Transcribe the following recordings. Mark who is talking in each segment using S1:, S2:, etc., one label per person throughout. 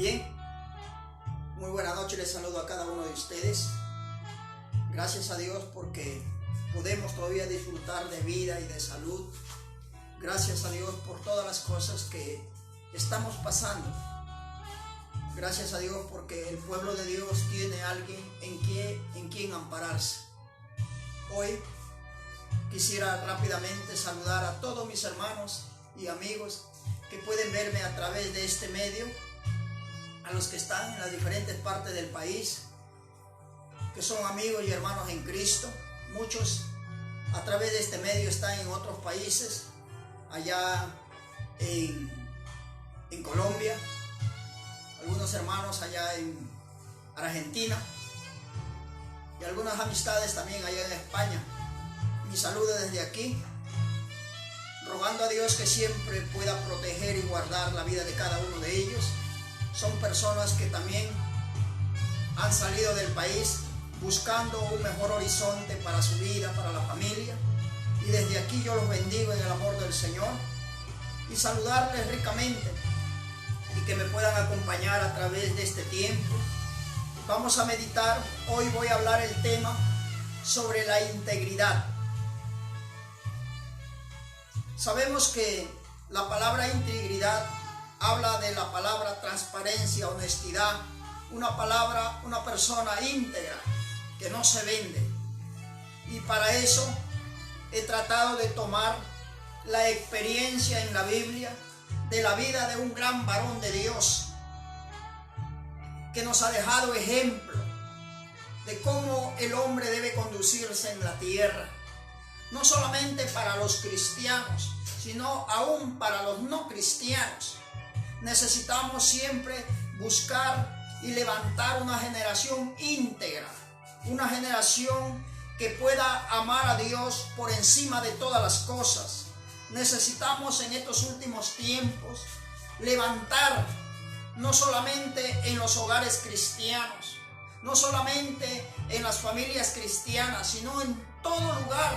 S1: Bien, muy buena noche, les saludo a cada uno de ustedes. Gracias a Dios porque podemos todavía disfrutar de vida y de salud. Gracias a Dios por todas las cosas que estamos pasando. Gracias a Dios porque el pueblo de Dios tiene alguien en quien ampararse. Hoy quisiera rápidamente saludar a todos mis hermanos y amigos que pueden verme a través de este medio, a los que están en las diferentes partes del país, que son amigos y hermanos en Cristo. Muchos a través de este medio están en otros países, allá en Colombia, algunos hermanos allá en Argentina y algunas amistades también allá en España. Mi saludo desde aquí, rogando a Dios que siempre pueda proteger y guardar la vida de cada uno de ellos. Son personas que también han salido del país buscando un mejor horizonte para su vida, para la familia. Y desde aquí yo los bendigo en el amor del Señor y saludarles ricamente y que me puedan acompañar a través de este tiempo. Vamos a meditar. Hoy voy a hablar el tema sobre la integridad. Sabemos que la palabra integridad habla de la palabra transparencia, honestidad, una persona íntegra que no se vende. Y para eso he tratado de tomar la experiencia en la Biblia de la vida de un gran varón de Dios que nos ha dejado ejemplo de cómo el hombre debe conducirse en la tierra, no solamente para los cristianos, sino aún para los no cristianos. Necesitamos siempre buscar y levantar una generación íntegra, una generación que pueda amar a Dios por encima de todas las cosas. Necesitamos en estos últimos tiempos levantar, no solamente en los hogares cristianos, no solamente en las familias cristianas, sino en todo lugar.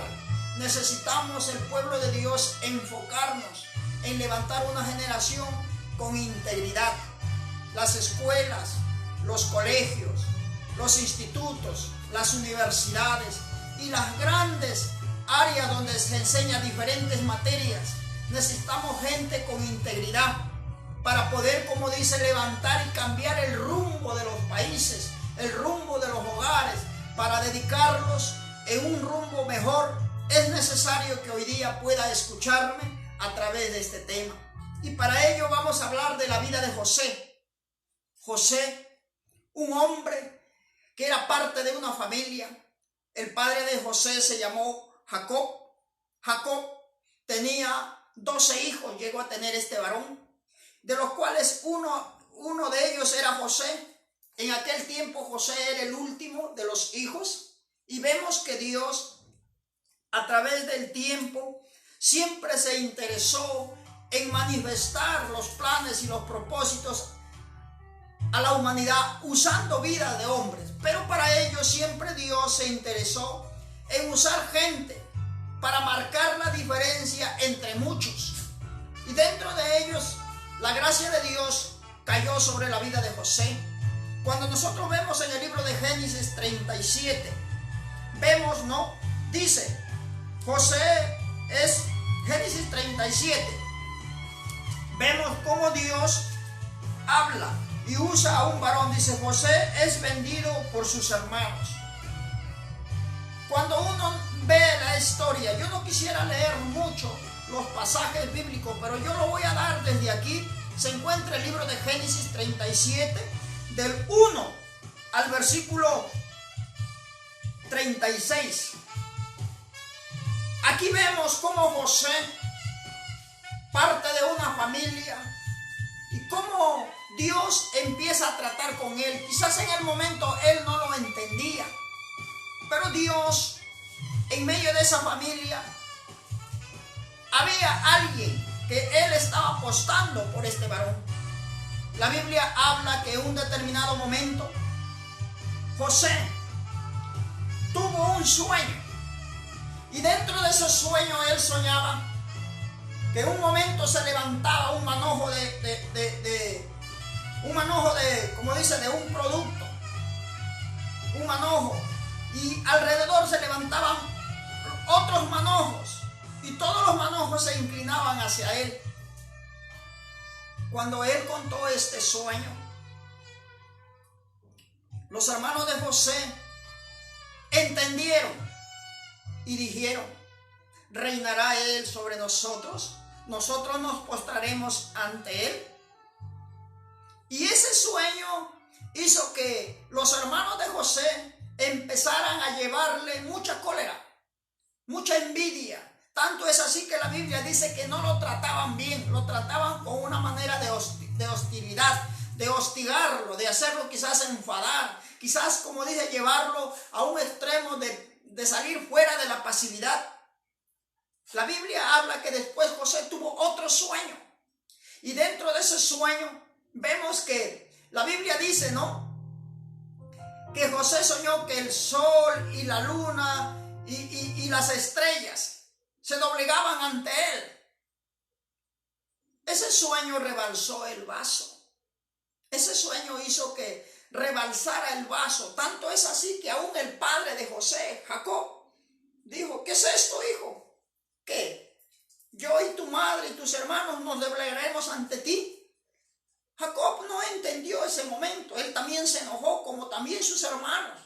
S1: Necesitamos el pueblo de Dios enfocarnos en levantar una generación con integridad. Las escuelas, los colegios, los institutos, las universidades y las grandes áreas donde se enseñan diferentes materias. Necesitamos gente con integridad para poder, como dice, levantar y cambiar el rumbo de los países, el rumbo de los hogares, para dedicarlos en un rumbo mejor. Es necesario que hoy día pueda escucharme a través de este tema. Y para ello vamos a hablar de la vida de José. José, un hombre que era parte de una familia. El padre de José se llamó Jacob. Jacob tenía 12 hijos, llegó a tener este varón, de los cuales uno de ellos era José. En aquel tiempo José era el último de los hijos, y vemos que Dios a través del tiempo siempre se interesó en manifestar los planes y los propósitos a la humanidad usando vidas de hombres. Pero para ello siempre Dios se interesó en usar gente para marcar la diferencia entre muchos. Y dentro de ellos la gracia de Dios cayó sobre la vida de José. Cuando nosotros vemos en el libro de Génesis 37, vemos, ¿no? Dice, José es Génesis 37. Vemos cómo Dios habla y usa a un varón. Dice, José es vendido por sus hermanos. Cuando uno ve la historia, yo no quisiera leer mucho los pasajes bíblicos, pero yo lo voy a dar desde aquí. Se encuentra el libro de Génesis 37, del 1 al versículo 36. Aquí vemos cómo José parte de una familia y cómo Dios empieza a tratar con él. Quizás en el momento él no lo entendía, pero Dios, en medio de esa familia, había alguien que él estaba apostando por este varón. La Biblia habla que en un determinado momento José tuvo un sueño, y dentro de ese sueño él soñaba que en un momento se levantaba un manojo manojo como dice, de un producto, un manojo, y alrededor se levantaban otros manojos, y todos los manojos se inclinaban hacia él. Cuando él contó este sueño, los hermanos de José entendieron y dijeron: ¿reinará él sobre nosotros? ¿Nosotros nos postraremos ante él? Y ese sueño hizo que los hermanos de José empezaran a llevarle mucha cólera, mucha envidia. Tanto es así que la Biblia dice que no lo trataban bien, lo trataban con una manera de hostilidad, de hostigarlo, de hacerlo quizás enfadar, quizás, como dije, llevarlo a un extremo de salir fuera de la pasividad. La Biblia habla que después José tuvo otro sueño, y dentro de ese sueño vemos que la Biblia dice, ¿no?, que José soñó que el sol y la luna y las estrellas se doblegaban ante él. Ese sueño rebalsó el vaso. Ese sueño hizo que rebalsara el vaso. Tanto es así que aún el padre de José, Jacob, dijo: ¿qué es esto, hijo? ¿Qué? Yo y tu madre y tus hermanos nos doblegaremos ante ti. Jacob no entendió ese momento. Él también se enojó, como también sus hermanos.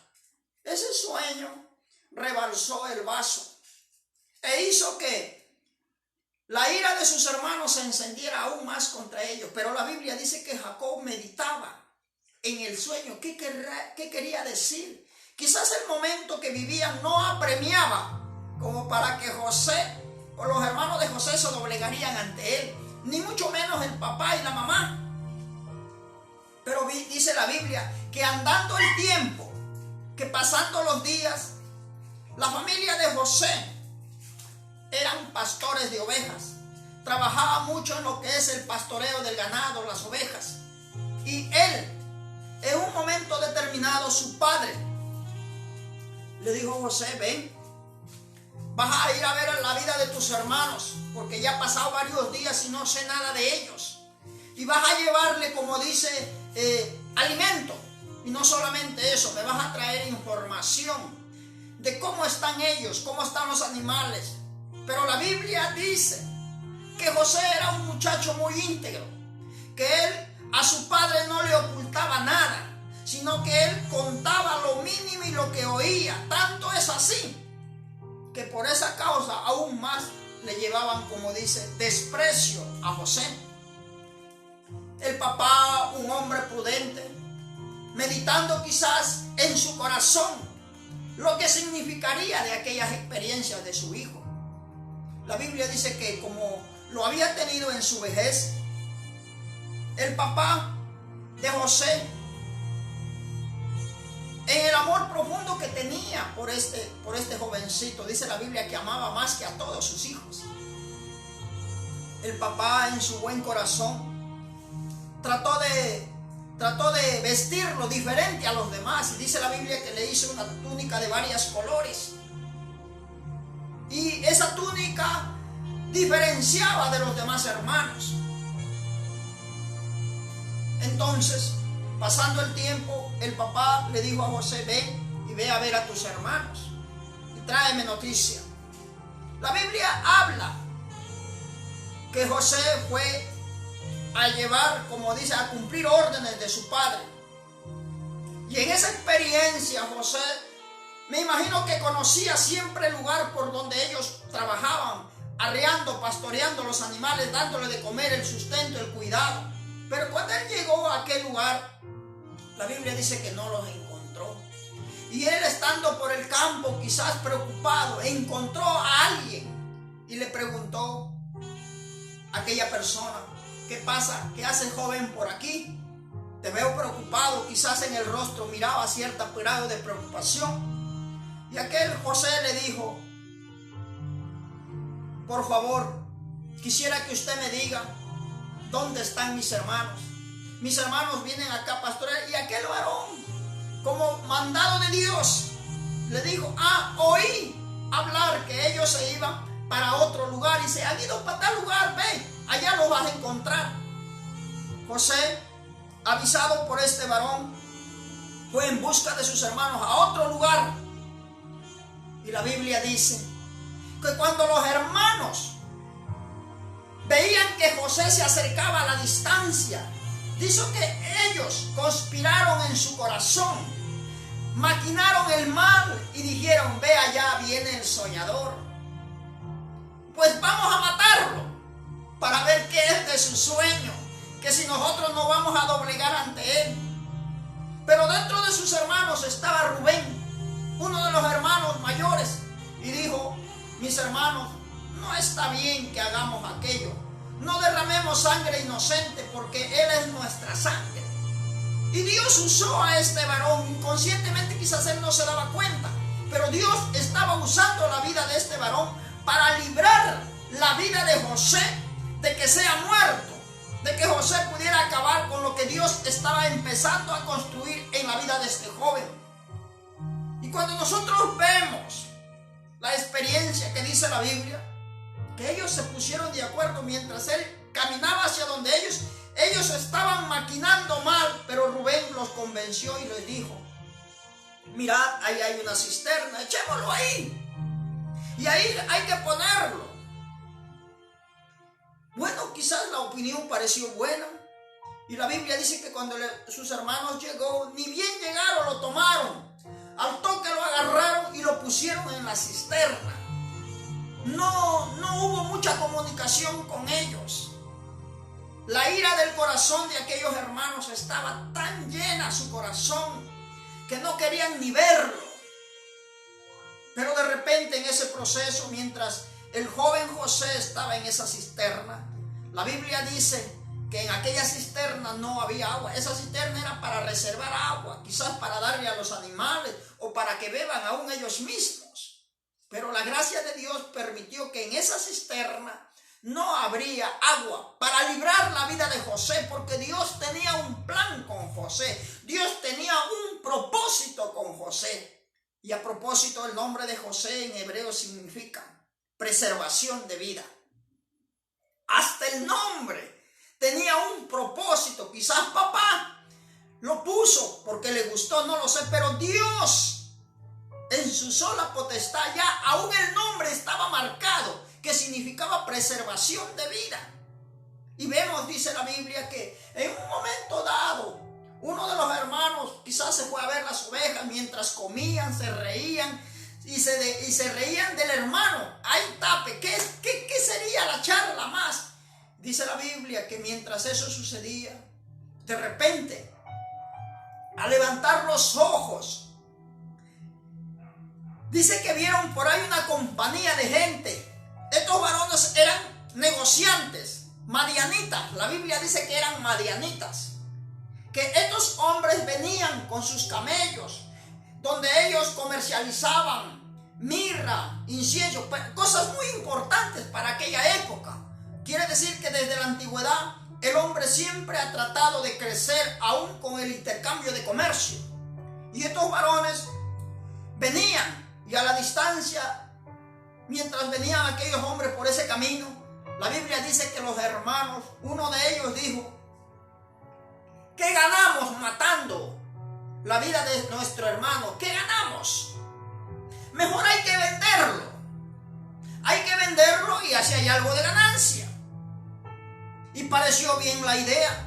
S1: Ese sueño rebalsó el vaso e hizo que la ira de sus hermanos se encendiera aún más contra ellos. Pero la Biblia dice que Jacob meditaba en el sueño. ¿Qué quería decir? Quizás el momento que vivían no apremiaba como para que José o los hermanos de José se doblegarían ante él, ni mucho menos el papá y la mamá. Pero dice la Biblia que andando el tiempo, que pasando los días, la familia de José eran pastores de ovejas. Trabajaba mucho en lo que es el pastoreo del ganado, las ovejas. Y él, en un momento determinado, su padre le dijo: José, ven, vas a ir a ver la vida de tus hermanos, porque ya han pasado varios días y no sé nada de ellos. Y vas a llevarle, como dice, alimento. Y no solamente eso, me vas a traer información de cómo están ellos, cómo están los animales. Pero la Biblia dice que José era un muchacho muy íntegro, que él a su padre no le ocultaba nada, sino que él contaba lo mínimo y lo que oía. Tanto es así que por esa causa aún más le llevaban, como dice, desprecio a José. El papá, un hombre prudente, meditando quizás en su corazón lo que significaría de aquellas experiencias de su hijo. La Biblia dice que como lo había tenido en su vejez, el papá de José, en el amor profundo que tenía por este jovencito, dice la Biblia que amaba más que a todos sus hijos. El papá, en su buen corazón, trató de vestirlo diferente a los demás, y dice la Biblia que le hizo una túnica de varios colores, y esa túnica diferenciaba de los demás hermanos. Entonces, pasando el tiempo, el papá le dijo a José: ven y ve a ver a tus hermanos y tráeme noticia. La Biblia habla que José fue a llevar, como dice, a cumplir órdenes de su padre. Y en esa experiencia José, me imagino que conocía siempre el lugar por donde ellos trabajaban, arreando, pastoreando los animales, dándole de comer, el sustento, el cuidado. Pero cuando él llegó a aquel lugar, la Biblia dice que no los encontró. Y él, estando por el campo, quizás preocupado, encontró a alguien y le preguntó a aquella persona: ¿qué pasa? ¿Qué hace, joven, por aquí? Te veo preocupado. Quizás en el rostro miraba cierto grado de preocupación. Y aquel José le dijo: por favor, quisiera que usted me diga dónde están mis hermanos. Mis hermanos vienen acá a pastorear. Y aquel varón, como mandado de Dios, le dijo: oí hablar que ellos se iban para otro lugar y se han ido para tal lugar. Ve, allá los vas a encontrar. José, avisado por este varón, fue en busca de sus hermanos a otro lugar. Y la Biblia dice que cuando los hermanos veían que José se acercaba a la distancia, dice que ellos conspiraron en su corazón, maquinaron el mal y dijeron: ve, allá viene el soñador, pues vamos a matarlo para ver qué es de su sueño, que si nosotros no vamos a doblegar ante él. Pero dentro de sus hermanos estaba Rubén, uno de los hermanos mayores, y dijo: mis hermanos, no está bien que hagamos aquello, no derramemos sangre inocente, porque él es nuestra sangre. Y Dios usó a este varón, inconscientemente quizás él no se daba cuenta, pero Dios estaba usando la vida de este varón para librar la vida de José de que sea muerto, de que José pudiera acabar con lo que Dios estaba empezando a construir en la vida de este joven. Y cuando nosotros vemos la experiencia que dice la Biblia, que ellos se pusieron de acuerdo mientras él caminaba hacia donde ellos estaban maquinando mal, pero Rubén los convenció y les dijo: mirad, ahí hay una cisterna, echémoslo ahí, y ahí hay que ponerlo. Bueno, quizás la opinión pareció buena, y la Biblia dice que cuando sus hermanos llegó, ni bien llegaron, lo tomaron, al toque lo agarraron y lo pusieron en la cisterna. No hubo mucha comunicación con ellos. La ira del corazón de aquellos hermanos estaba tan llena su corazón que no querían ni verlo. Pero de repente en ese proceso, mientras el joven José estaba en esa cisterna, la Biblia dice que en aquella cisterna no había agua. Esa cisterna era para reservar agua, quizás para darle a los animales o para que beban aún ellos mismos. Pero la gracia de Dios permitió que en esa cisterna no habría agua para librar la vida de José, porque Dios tenía un plan con José. Dios tenía un propósito con José. Y a propósito, el nombre de José en hebreo significa preservación de vida. Hasta el nombre tenía un propósito. Quizás papá lo puso porque le gustó, no lo sé, pero Dios en su sola potestad ya aún el nombre estaba marcado, que significaba preservación de vida. Y vemos, dice la Biblia, que en un momento dado uno de los hermanos quizás se fue a ver las ovejas, mientras comían, se reían y se reían del hermano. ¡Ay, tape! ¿Qué sería la charla más? Dice la Biblia que mientras eso sucedía, de repente, al levantar los ojos, dice que vieron por ahí una compañía de gente. Estos varones eran negociantes, madianitas. La Biblia dice que eran madianitas. Que estos hombres venían con sus camellos, donde ellos comercializaban mirra, incienso, cosas muy importantes para aquella época. Quiere decir que desde la antigüedad el hombre siempre ha tratado de crecer aún con el intercambio de comercio. Y estos varones venían, y a la distancia, mientras venían aquellos hombres por ese camino, la Biblia dice que los hermanos, uno de ellos dijo: ¿qué ganamos matando la vida de nuestro hermano? ¿Qué ganamos? Mejor hay que venderlo. Hay que venderlo y así hay algo de ganancia. Y pareció bien la idea.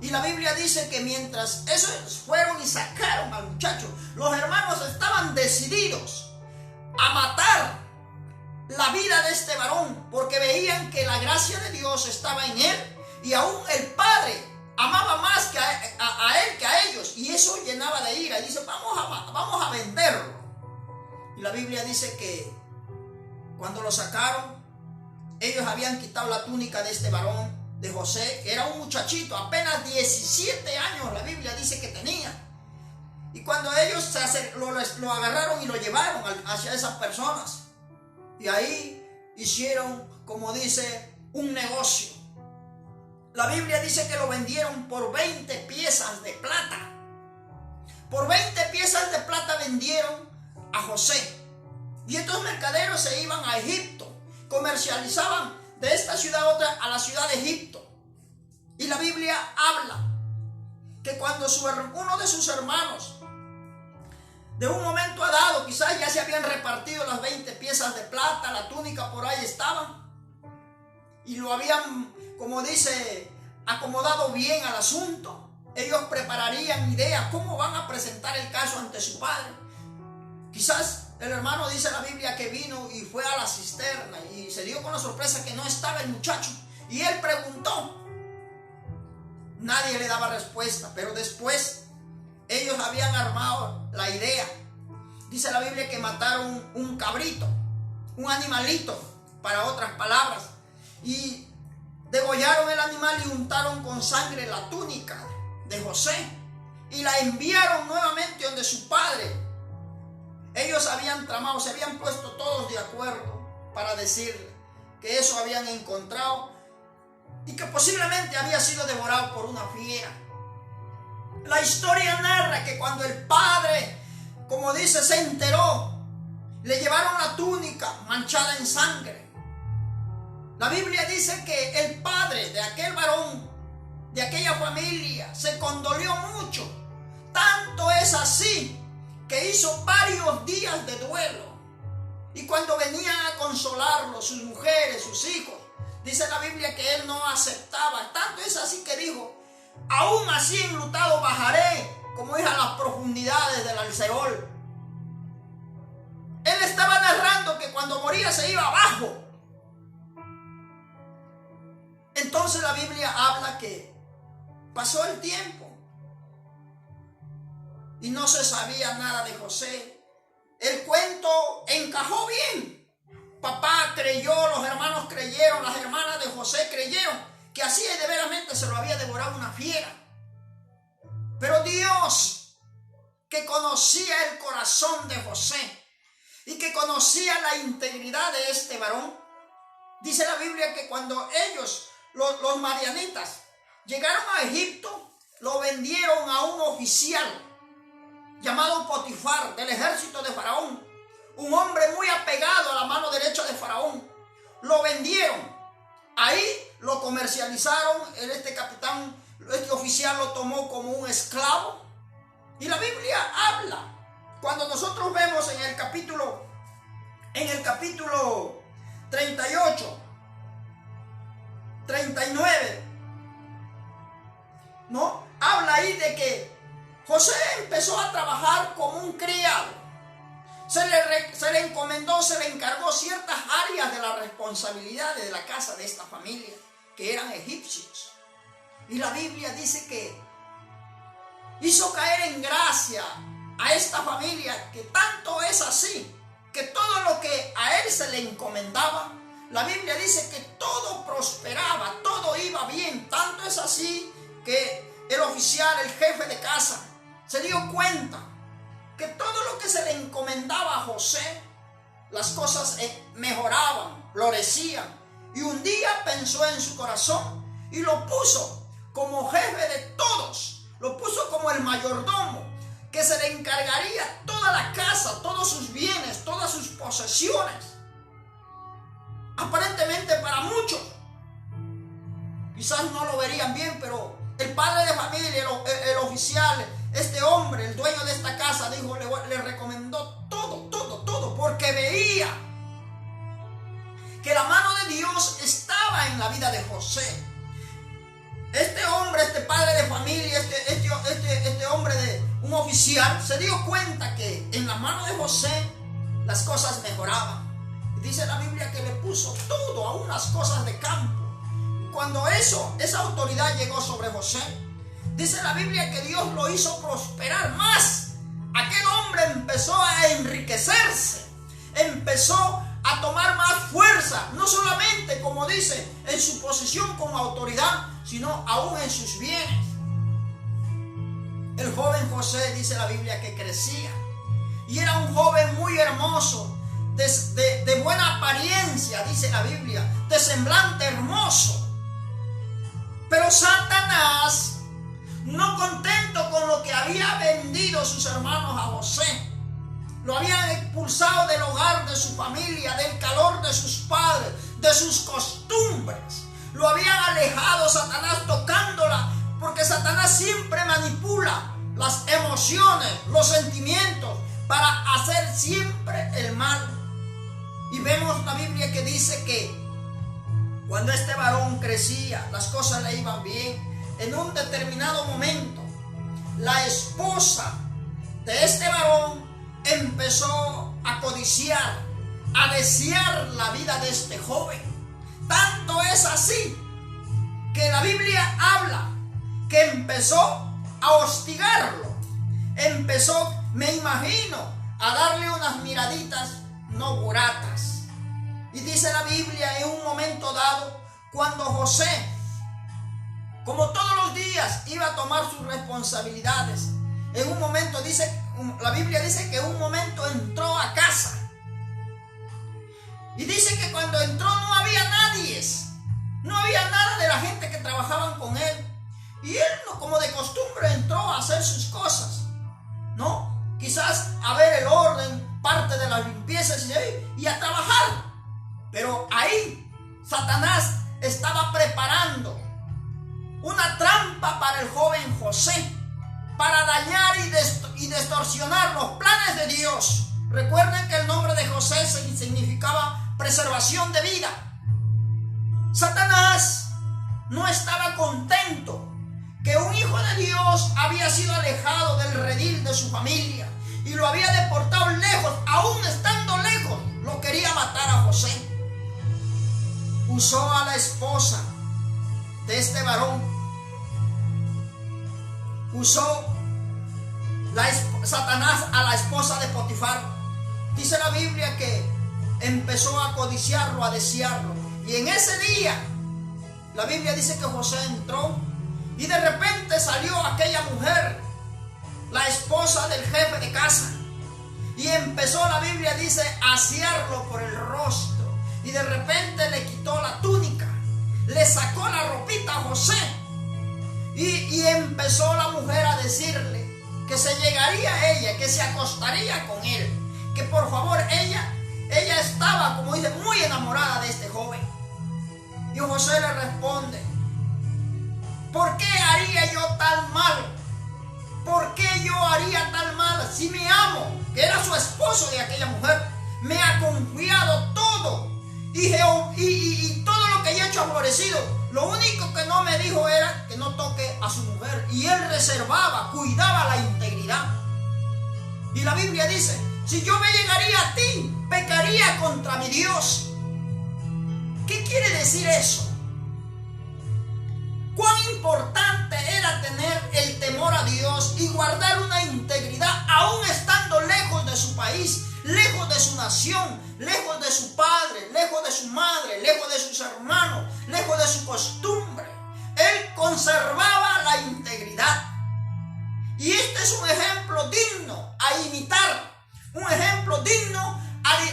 S1: Y la Biblia dice que mientras esos fueron y sacaron al muchacho, los hermanos estaban decididos a matar la vida de este varón, porque veían que la gracia de Dios estaba en él, y aún el padre amaba más que a él que a ellos, y eso llenaba de ira. Y dice: vamos a venderlo. Y la Biblia dice que cuando lo sacaron, ellos habían quitado la túnica de este varón, de José, que era un muchachito, apenas 17 años la Biblia dice que tenía. Y cuando ellos lo agarraron y lo llevaron hacia esas personas, y ahí hicieron, como dice, un negocio. La Biblia dice que lo vendieron por 20 piezas de plata. Por 20 piezas de plata vendieron a José. Y estos mercaderos se iban a Egipto, comercializaban de esta ciudad a otra, a la ciudad de Egipto. Y la Biblia habla que cuando uno de sus hermanos, de un momento dado, quizás ya se habían repartido las 20 piezas de plata, la túnica por ahí estaba, y lo habían, como dice, acomodado bien al asunto. Ellos prepararían ideas, cómo van a presentar el caso ante su padre. Quizás el hermano, dice la Biblia, que vino y fue a la cisterna y se dio con la sorpresa que no estaba el muchacho. Y él preguntó. Nadie le daba respuesta, pero después ellos habían armado la idea. Dice la Biblia que mataron un cabrito, un animalito, para otras palabras, y degollaron el animal y untaron con sangre la túnica de José y la enviaron nuevamente donde su padre. Ellos habían tramado, se habían puesto todos de acuerdo para decirle que eso habían encontrado y que posiblemente había sido devorado por una fiera. La historia narra que cuando el padre, como dice, se enteró, le llevaron la túnica manchada en sangre. La Biblia dice que el padre de aquel varón, de aquella familia, se condolió mucho. Tanto es así que hizo varios días de duelo. Y cuando venían a consolarlo, sus mujeres, sus hijos, dice la Biblia que él no aceptaba. Tanto es así que dijo: aún así enlutado bajaré, como es a las profundidades del Alseol. Él estaba narrando que cuando moría se iba abajo. Entonces la Biblia habla que pasó el tiempo y no se sabía nada de José. El cuento encajó bien. Papá creyó, los hermanos creyeron, las hermanas de José creyeron que así de veramente se lo había devorado una fiera. Pero Dios, que conocía el corazón de José y que conocía la integridad de este varón, dice la Biblia que cuando ellos, los madianitas, llegaron a Egipto, lo vendieron a un oficial llamado Potifar, del ejército de Faraón, un hombre muy apegado a la mano derecha de Faraón. Lo vendieron, ahí lo comercializaron, este capitán, este oficial lo tomó como un esclavo. Y la Biblia habla, cuando nosotros vemos en el capítulo 38, 39, ¿no? Habla ahí de que José empezó a trabajar como un criado. Se le encomendó, se le encargó ciertas áreas de la responsabilidad de la casa de esta familia, que eran egipcios. Y la Biblia dice que hizo caer en gracia a esta familia, que tanto es así, que todo lo que a él se le encomendaba, la Biblia dice que todo prosperaba, todo iba bien. Tanto es así que el oficial, el jefe de casa, se dio cuenta que todo lo que se le encomendaba a José, las cosas mejoraban, florecían. Y un día pensó en su corazón y lo puso como jefe de todos, lo puso como el mayordomo, que se le encargaría toda la casa, todos sus bienes, todas sus posesiones. Aparentemente para muchos quizás no lo verían bien, pero el padre de familia, el oficial, este hombre, el dueño de esta casa, dijo, le recomendó todo, porque veía que la mano de Dios estaba en la vida de José. Este hombre, este padre de familia, este hombre de un oficial, se dio cuenta que en la mano de José las cosas mejoraban. Dice la Biblia que le puso todo, a unas cosas de campo. Cuando esa autoridad llegó sobre José, dice la Biblia que Dios lo hizo prosperar más. Aquel hombre empezó a enriquecerse, empezó a tomar más fuerza, no solamente, como dice, en su posición como autoridad, sino aún en sus bienes. El joven José, dice la Biblia, que crecía y era un joven muy hermoso, de buena apariencia, dice la Biblia, de semblante hermoso. Pero Satanás, no contento con lo que había vendido sus hermanos a José, lo habían expulsado del hogar de su familia, del calor de sus padres, de sus costumbres. Lo habían alejado, Satanás tocándola, porque Satanás Satanás siempre manipula las emociones, los sentimientos, para hacer siempre el mal. Y vemos la Biblia que dice que cuando este varón crecía, las cosas le iban bien. En un determinado momento, la esposa de este varón empezó a codiciar, a desear la vida de este joven. Tanto es así que la Biblia habla que empezó a hostigarlo. Empezó, me imagino, a darle unas miraditas no gratas. Y dice la Biblia en un momento dado, cuando José, como todos los días, iba a tomar sus responsabilidades, en un momento la Biblia dice que en un momento entró a casa. Y dice que cuando entró no había nadie, no había nada de la gente que trabajaban con él. Y él, como de costumbre, entró a hacer sus cosas, ¿no? Quizás a ver el orden, parte de las limpiezas y a trabajar. Pero ahí Satanás estaba preparando una trampa para el joven José, para dañar y distorsionar los planes de Dios. Recuerden que el nombre de José significaba preservación de vida. Satanás no estaba contento que un hijo de Dios había sido alejado del redil de su familia y lo había deportado lejos. Aún estando lejos, lo quería matar a José. Usó a la esposa de este varón. Usó Satanás a la esposa de Potifar. Dice la Biblia que empezó a codiciarlo, a desearlo. Y en ese día, la Biblia dice que José entró y de repente salió aquella mujer, la esposa del jefe de casa, y empezó, la Biblia dice, a asearlo por el rostro. Y de repente le quitó la túnica, le sacó la ropita a José. Y empezó la mujer a decirle que se llegaría a ella, que se acostaría con él, que por favor ella estaba, como dice, muy enamorada de este joven. Y José le responde: ¿por qué haría yo tal mal? ¿Por qué yo haría tal mal si mi amo, que era su esposo de aquella mujer, me ha confiado todo? Y todo lo que yo he hecho ha florecido. Lo único que no me dijo era que no toque a su mujer. Y él reservaba, cuidaba la integridad. Y la Biblia dice: si yo me llegaría a ti, pecaría contra mi Dios. ¿Qué quiere decir eso? Cuán importante era tener el temor a Dios y guardar una integridad, aún estando lejos de su país, lejos de su nación, lejos de su padre, lejos de su madre, lejos de sus hermanos, lejos de su costumbre. Él conservaba la integridad. Y este es un ejemplo digno a imitar, un ejemplo digno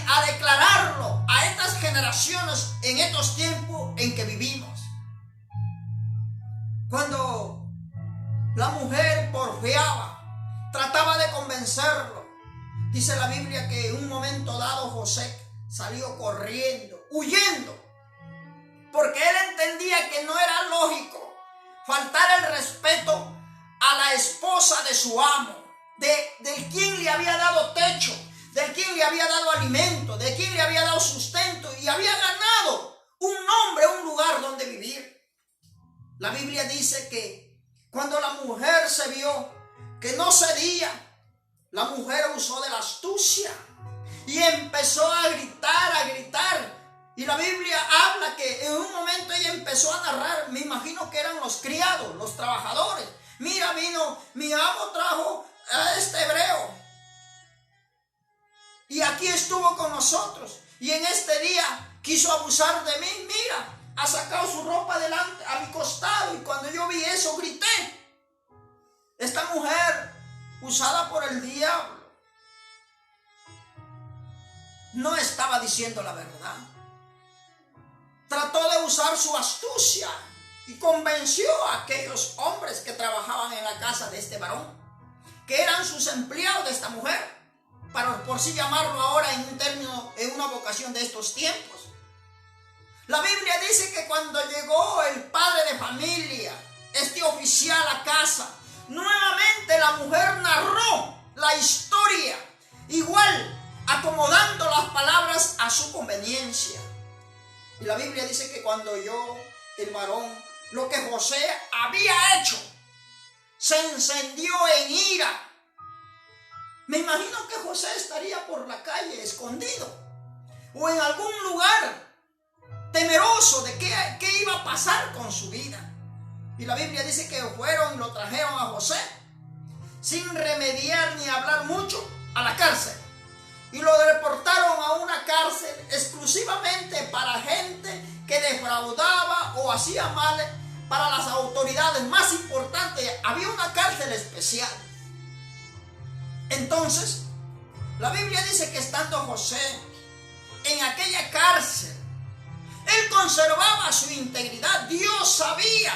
S1: a declararlo a estas generaciones en estos tiempos en que vivimos. Cuando la mujer porfiaba, trataba de convencerlo, dice la Biblia que en un momento dado José salió corriendo, huyendo, porque él entendía que no era lógico faltar el respeto a la esposa de su amo, de quien le había dado techo, de quien le había dado alimento, de quien le había dado sustento y había ganado un nombre, un lugar donde vivir. La Biblia dice que cuando la mujer se vio que no cedía, la mujer usó de la astucia y empezó a gritar, a gritar. Y la Biblia habla que en un momento ella empezó a narrar, me imagino que eran los criados, los trabajadores. Mira, vino, mi amo trajo a este hebreo y aquí estuvo con nosotros. Y en este día quiso abusar de mí, mira, ha sacado su ropa delante, a mi costado. Y cuando yo vi eso, grité. Esta mujer, usada por el diablo, no estaba diciendo la verdad. Trató de usar su astucia y convenció a aquellos hombres que trabajaban en la casa de este varón, que eran sus empleados de esta mujer, para por sí llamarlo ahora en un término, en una vocación de estos tiempos. La Biblia dice que cuando llegó el padre de familia este oficial a casa. Nuevamente la mujer narró la historia, igual acomodando las palabras a su conveniencia. Y la Biblia dice que cuando oyó el varón lo que José había hecho, se encendió en ira. Me imagino que José estaría por la calle escondido o en algún lugar temeroso de qué iba a pasar con su vida. Y la Biblia dice que fueron y lo trajeron a José sin remediar ni hablar mucho a la cárcel. Y lo deportaron a una cárcel exclusivamente para gente que defraudaba o hacía mal para las autoridades más importantes. Había una cárcel especial. Entonces, la Biblia dice que estando José en aquella cárcel, él conservaba su integridad. Dios sabía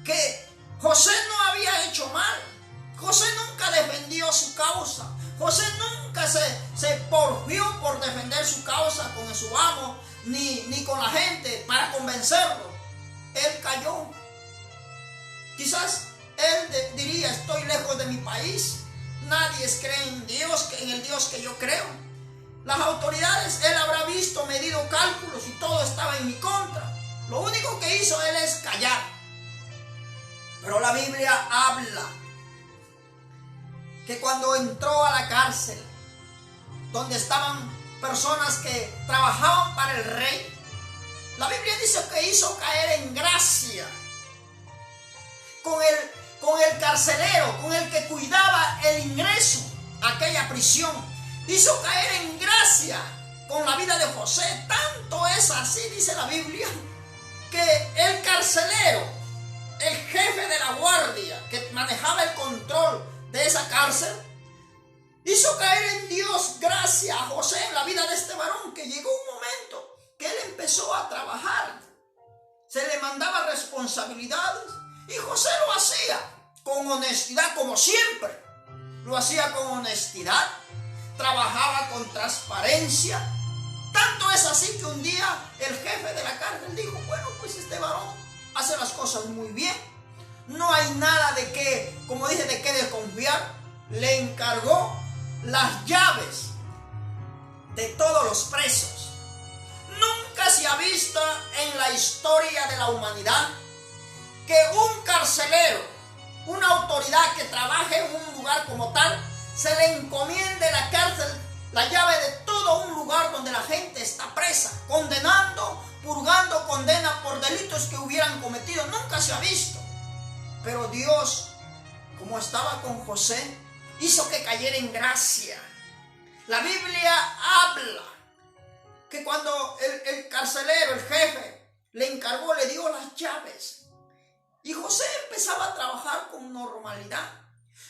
S1: que José no había hecho mal. José nunca defendió su causa. José nunca se porfió por defender su causa con su amo ni con la gente para convencerlo. Él cayó. Quizás él diría: estoy lejos de mi país, nadie cree en Dios, en el Dios que yo creo. Las autoridades, él habrá visto, medido cálculos y todo estaba en mi contra. Lo único que hizo él es callar. Pero la Biblia habla que cuando entró a la cárcel, donde estaban personas que trabajaban para el rey, la Biblia dice que hizo caer en gracia con el carcelero, con el que cuidaba el ingreso a aquella prisión. Hizo caer en gracia con la vida de José. Tanto es así, dice la Biblia, que el carcelero, el jefe de la guardia que manejaba el control de esa cárcel, hizo caer en Dios gracia a José en la vida de este varón, que llegó un momento que él empezó a trabajar. Se le mandaba responsabilidades y José lo hacía con honestidad, como siempre. Lo hacía con honestidad, trabajaba con transparencia. Tanto es así que un día el jefe de la cárcel dijo: bueno, pues este varón hace las cosas muy bien, no hay nada de qué, como dije, de qué desconfiar. Le encargó las llaves de todos los presos. Nunca se ha visto en la historia de la humanidad que un carcelero, una autoridad que trabaje en un lugar como tal, se le encomiende la cárcel, la llave de todo un lugar donde la gente está presa, condenando, purgando condena por delitos que hubieran cometido. Nunca se ha visto. Pero Dios, como estaba con José, hizo que cayera en gracia. La Biblia habla que cuando el carcelero, el jefe, le encargó, le dio las llaves, y José empezaba a trabajar con normalidad.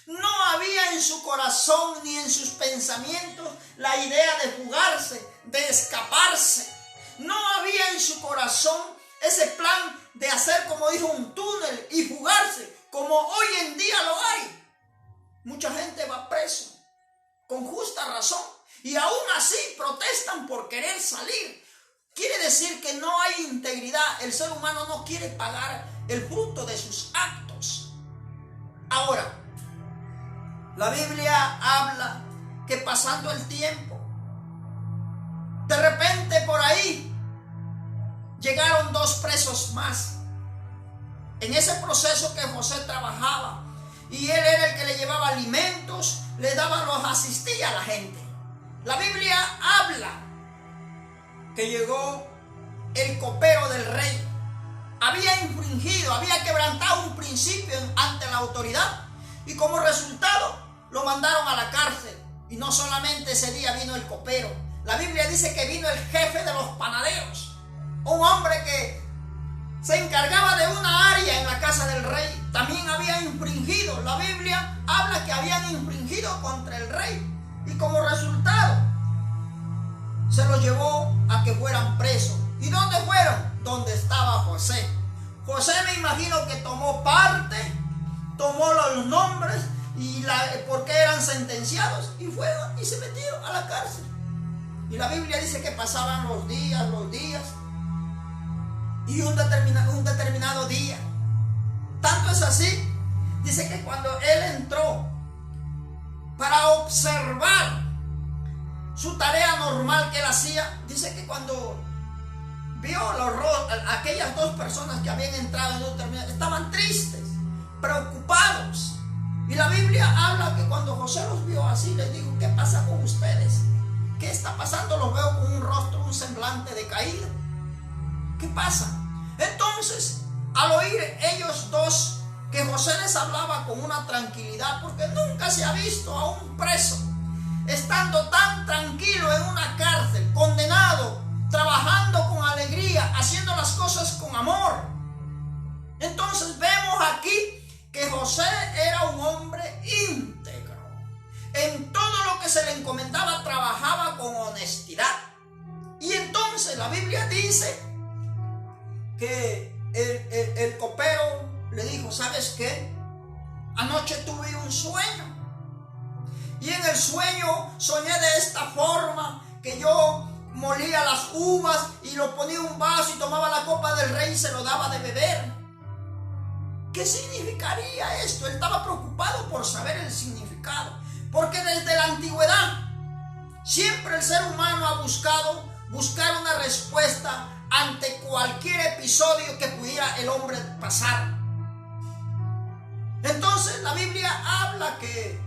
S1: No había en su corazón ni en sus pensamientos la idea de fugarse, de escaparse. No había en su corazón ese plan de hacer, como dijo, un túnel y fugarse, como hoy en día lo hay. Mucha gente va preso con justa razón y aún así protestan por querer salir. Quiere decir que no hay integridad. El ser humano no quiere pagar el fruto de sus actos. Ahora, la Biblia habla que pasando el tiempo, de repente por ahí llegaron 2 presos más. En ese proceso que José trabajaba, y él era el que le llevaba alimentos, le daba, los asistía a la gente. La Biblia habla que llegó el copero del rey. Había infringido, había quebrantado un principio ante la autoridad, y como resultado lo mandaron a la cárcel. Y no solamente ese día vino el copero. La Biblia dice que vino el jefe de los panaderos, un hombre que se encargaba de una área en la casa del rey. También había infringido. La Biblia habla que habían infringido contra el rey, y como resultado se los llevó a que fueran presos. ¿Y dónde fueron? Donde estaba José. José, me imagino que tomó parte, tomó los nombres y por qué eran sentenciados, y fueron y se metieron a la cárcel. Y la Biblia dice que pasaban los días, y un determinado día Tanto es así, dice que cuando él entró para observar su tarea normal que él hacía, dice que cuando vio aquellas dos personas que habían entrado en un terminal, estaban tristes, preocupados. Y la Biblia habla que cuando José los vio así, les dijo: ¿qué pasa con ustedes? ¿Qué está pasando? Los veo con un rostro, un semblante decaído. ¿Qué pasa? Entonces, al oír ellos dos que José les hablaba con una tranquilidad, porque nunca se ha visto a un preso estando tan tranquilo en una cárcel, condenado, trabajando con alegría, haciendo las cosas con amor. Entonces vemos aquí que José era un hombre íntegro. En todo lo que se le encomendaba trabajaba con honestidad. Y entonces la Biblia dice que el copero le dijo: ¿sabes qué? Anoche tuve un sueño. Y en el sueño soñé de esta forma, que yo molía las uvas y lo ponía en un vaso y tomaba la copa del rey y se lo daba de beber. ¿Qué significaría esto? Él estaba preocupado por saber el significado, porque desde la antigüedad siempre el ser humano ha buscar una respuesta ante cualquier episodio que pudiera el hombre pasar. Entonces la Biblia habla que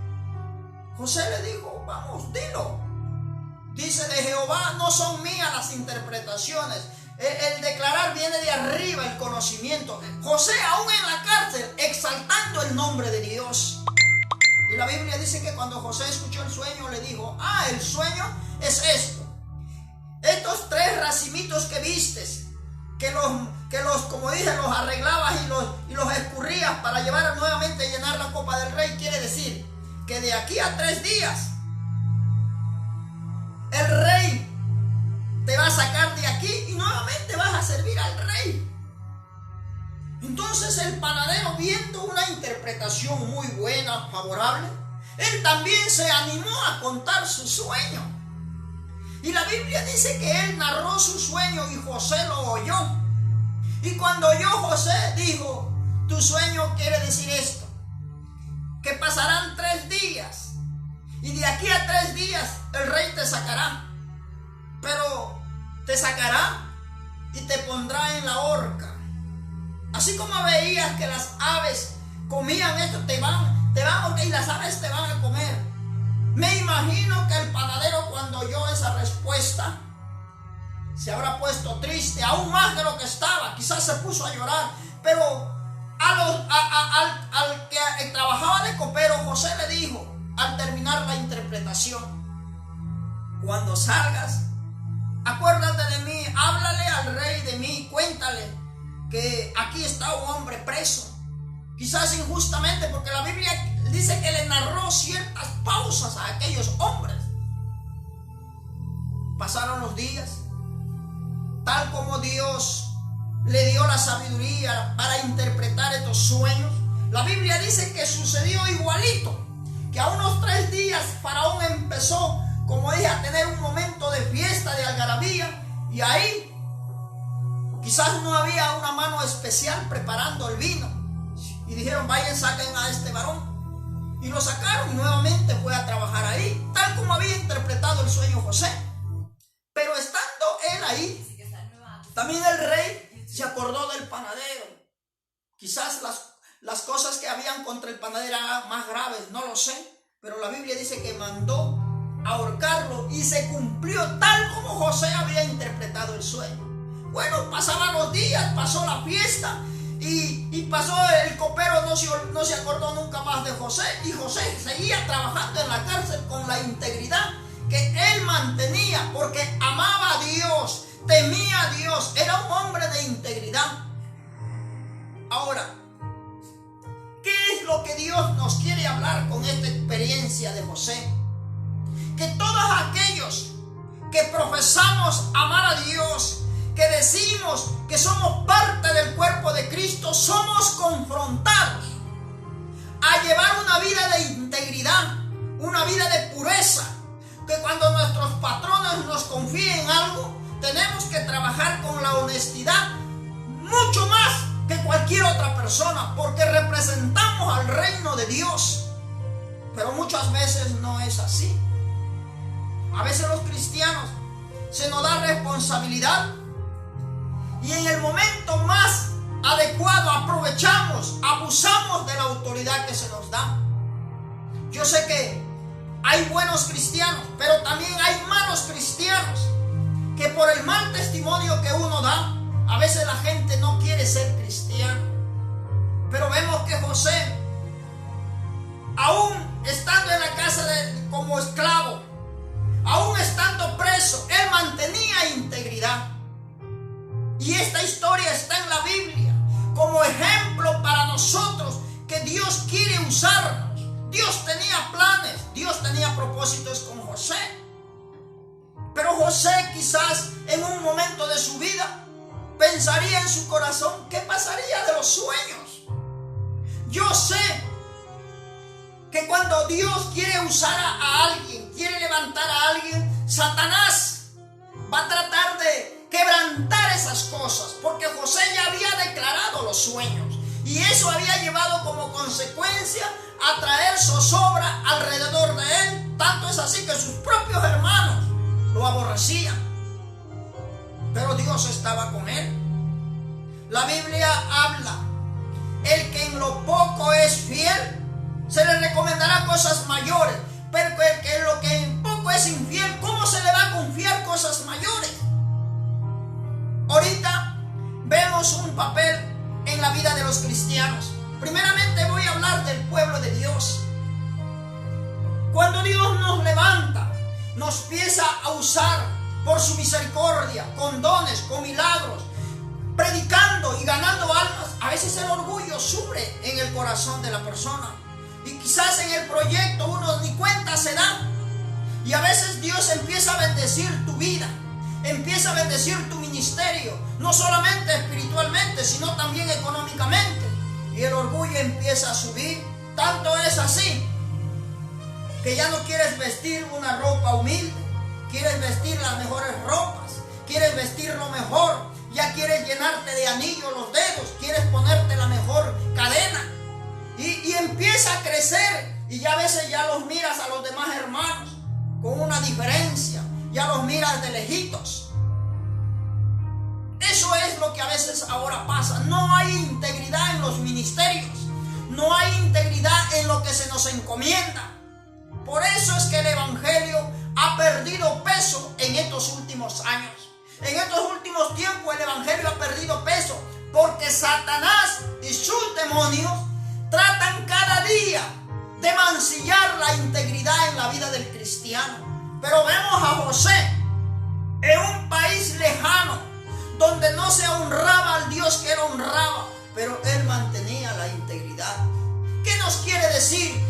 S1: José le dijo: vamos, dilo. Dice: de Jehová no son mías las interpretaciones. El declarar viene de arriba, el conocimiento. José, aún en la cárcel, exaltando el nombre de Dios. Y la Biblia dice que cuando José escuchó el sueño, le dijo: el sueño es esto. Estos 3 racimitos que vistes, que los, como dije, los arreglabas y los escurrías para llevar nuevamente a llenar la copa del rey, quiere decir que de aquí a 3 días el rey te va a sacar de aquí y nuevamente vas a servir al rey. Entonces el panadero, viendo una interpretación muy buena, favorable, él también se animó a contar su sueño. Y la Biblia dice que él narró su sueño y José lo oyó. Y cuando oyó José, dijo: tu sueño quiere decir esto, que pasarán 3 días y de aquí a 3 días el rey te sacará, pero te sacará y te pondrá en la horca. Así como veías que las aves comían esto, te van y las aves te van a comer. Me imagino que el panadero, cuando oyó esa respuesta, se habrá puesto triste, aún más de lo que estaba. Quizás se puso a llorar, pero al que trabajaba de copero, José le dijo, al terminar la interpretación: cuando salgas, acuérdate de mí, háblale al rey de mí, cuéntale que aquí está un hombre preso, quizás injustamente, porque la Biblia dice que le narró ciertas pausas a aquellos hombres. Pasaron los días, tal como Dios le dio la sabiduría para interpretar estos sueños. La Biblia dice que sucedió igualito, que a unos 3 días Faraón empezó, como dije, a tener un momento de fiesta, de algarabía, y ahí quizás no había una mano especial preparando el vino, y dijeron: vayan, saquen a este varón, y lo sacaron y nuevamente fue a trabajar ahí, tal como había interpretado el sueño José. Pero estando él ahí, también el rey se acordó del panadero. Quizás las cosas que habían contra el panadero eran más graves, no lo sé, pero la Biblia dice que mandó ahorcarlo y se cumplió tal como José había interpretado el sueño. Bueno, pasaban los días, pasó la fiesta y pasó, el copero no se acordó nunca más de José, y José seguía trabajando en la cárcel con la integridad que él mantenía, porque amaba a Dios, temía a Dios, era un hombre de integridad. Ahora, ¿qué es lo que Dios nos quiere hablar con esta experiencia de José? Que todos aquellos que profesamos amar a Dios, que decimos que somos parte del cuerpo de Cristo, somos confrontados a llevar una vida de integridad, una vida de pureza, que cuando nuestros patrones nos confíen algo, tenemos que trabajar con la honestidad mucho más que cualquier otra persona, porque representamos al reino de Dios. Pero muchas veces no es así. A veces los cristianos se nos da responsabilidad y en el momento más adecuado aprovechamos, abusamos de la autoridad que se nos da. Yo sé que hay buenos cristianos, pero también hay malos cristianos que por el mal testimonio que uno da, a veces la gente no quiere ser cristiano. Pero vemos que José, aún estando en la casa como esclavo, aún estando preso, él mantenía integridad. Y esta historia está en la Biblia como ejemplo para nosotros que Dios quiere usarnos. Dios tenía planes, Dios tenía propósitos con José. Pero José quizás en un momento de su vida pensaría en su corazón, ¿qué pasaría de los sueños? Yo sé que cuando Dios quiere usar a alguien, quiere levantar a alguien, Satanás va a tratar de quebrantar esas cosas, porque José ya había declarado los sueños y eso había llevado como consecuencia a traer zozobra alrededor de él. Tanto es así que sus propios hermanos lo aborrecían, pero Dios estaba con él. La Biblia habla, el que en lo poco es fiel, se le recomendará cosas mayores, pero el que en lo que en poco es infiel, ¿cómo se le va a confiar cosas mayores? Ahorita vemos un papel en la vida de los cristianos. Primeramente voy a hablar del pueblo de Dios. Cuando Dios nos levanta, nos empieza a usar por su misericordia, con dones, con milagros, predicando y ganando almas, a veces el orgullo sube en el corazón de la persona. Y quizás en el proyecto uno ni cuenta se da. Y a veces Dios empieza a bendecir tu vida, empieza a bendecir tu ministerio, no solamente espiritualmente, sino también económicamente. Y el orgullo empieza a subir. Tanto es así que ya no quieres vestir una ropa humilde, quieres vestir las mejores ropas, quieres vestir lo mejor, ya quieres llenarte de anillos los dedos, quieres ponerte la mejor cadena. Y empieza a crecer y ya a veces ya los miras a los demás hermanos con una diferencia, ya los miras de lejitos. Eso es lo que a veces ahora pasa. No hay integridad en los ministerios, no hay integridad en lo que se nos encomienda. Por eso es que el evangelio ha perdido peso en estos últimos años. En estos últimos tiempos el evangelio ha perdido peso porque Satanás y sus demonios tratan cada día de mancillar la integridad en la vida del cristiano. Pero vemos a José en un país lejano donde no se honraba al Dios que él honraba, pero él mantenía la integridad. ¿Qué nos quiere decir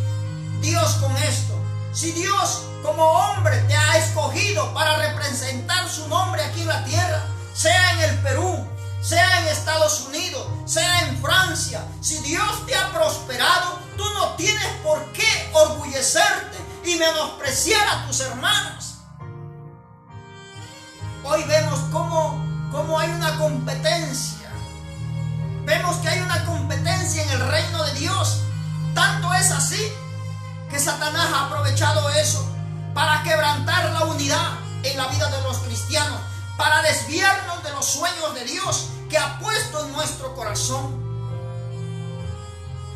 S1: Dios con esto? Si Dios como hombre te ha escogido para representar su nombre aquí en la tierra, sea en el Perú, sea en Estados Unidos, sea en Francia, si Dios te ha prosperado, tú no tienes por qué orgullecerte y menospreciar a tus hermanos. Hoy vemos cómo hay una competencia. Vemos que hay una competencia en el reino de Dios. Tanto es así que Satanás ha aprovechado eso para quebrantar la unidad en la vida de los cristianos, para desviarnos de los sueños de Dios que ha puesto en nuestro corazón.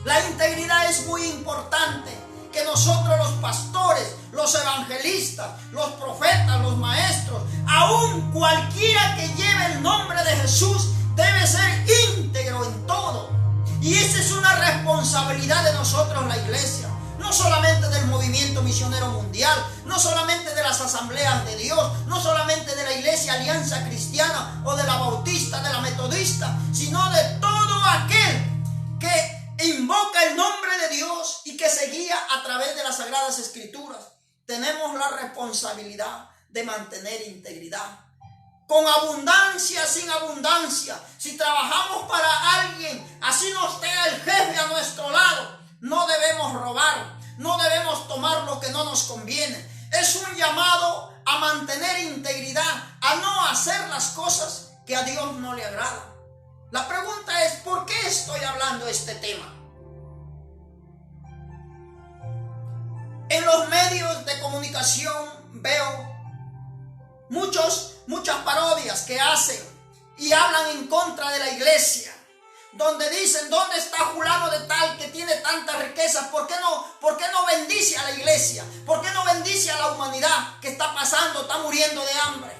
S1: La integridad es muy importante, que nosotros los pastores, los evangelistas, los profetas, los maestros, aún cualquiera que lleve el nombre de Jesús, debe ser íntegro en todo. Y esa es una responsabilidad de nosotros, la iglesia. No solamente del movimiento misionero mundial, no solamente de las asambleas de Dios, no solamente de la iglesia Alianza Cristiana o de la Bautista, de la Metodista, sino de todo aquel que invoca el nombre de Dios y que se guía a través de las Sagradas Escrituras. Tenemos la responsabilidad de mantener integridad. Con abundancia, sin abundancia, si trabajamos para alguien, así nos tenga el jefe a nuestro lado, no debemos robar, no debemos tomar lo que no nos conviene. Es un llamado a mantener integridad, a no hacer las cosas que a Dios no le agradan. La pregunta es, ¿por qué estoy hablando de este tema? En los medios de comunicación veo muchas parodias que hacen y hablan en contra de la iglesia, donde dicen, ¿dónde está fulano de tal que tiene tantas riquezas? ¿Por qué no bendice a la iglesia? ¿Por qué no bendice a la humanidad que está pasando, está muriendo de hambre?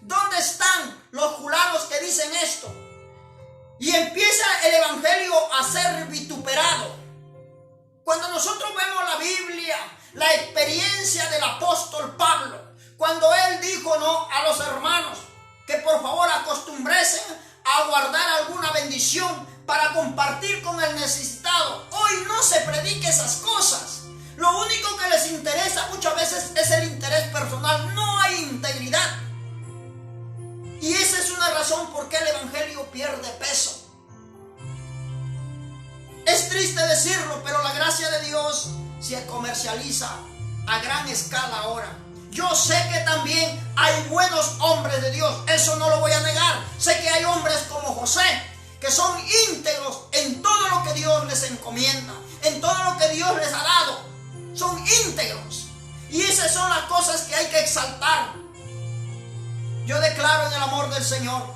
S1: ¿Dónde están los fulanos que dicen esto? Y empieza el evangelio a ser vituperado. Cuando nosotros vemos la Biblia, la experiencia del apóstol Pablo, cuando él dijo no a los hermanos que por favor acostumbresen a guardar alguna bendición para compartir con el necesitado. Hoy no se predica esas cosas. Lo único que les interesa muchas veces es el interés personal. No hay integridad. Y esa es una razón por qué el evangelio pierde peso. Es triste decirlo, pero la gracia de Dios se comercializa a gran escala ahora. Yo sé que también hay buenos hombres de Dios, eso no lo voy a negar. Sé que hay hombres como José, que son íntegros en todo lo que Dios les encomienda, en todo lo que Dios les ha dado. Son íntegros. Y esas son las cosas que hay que exaltar. Yo declaro en el amor del Señor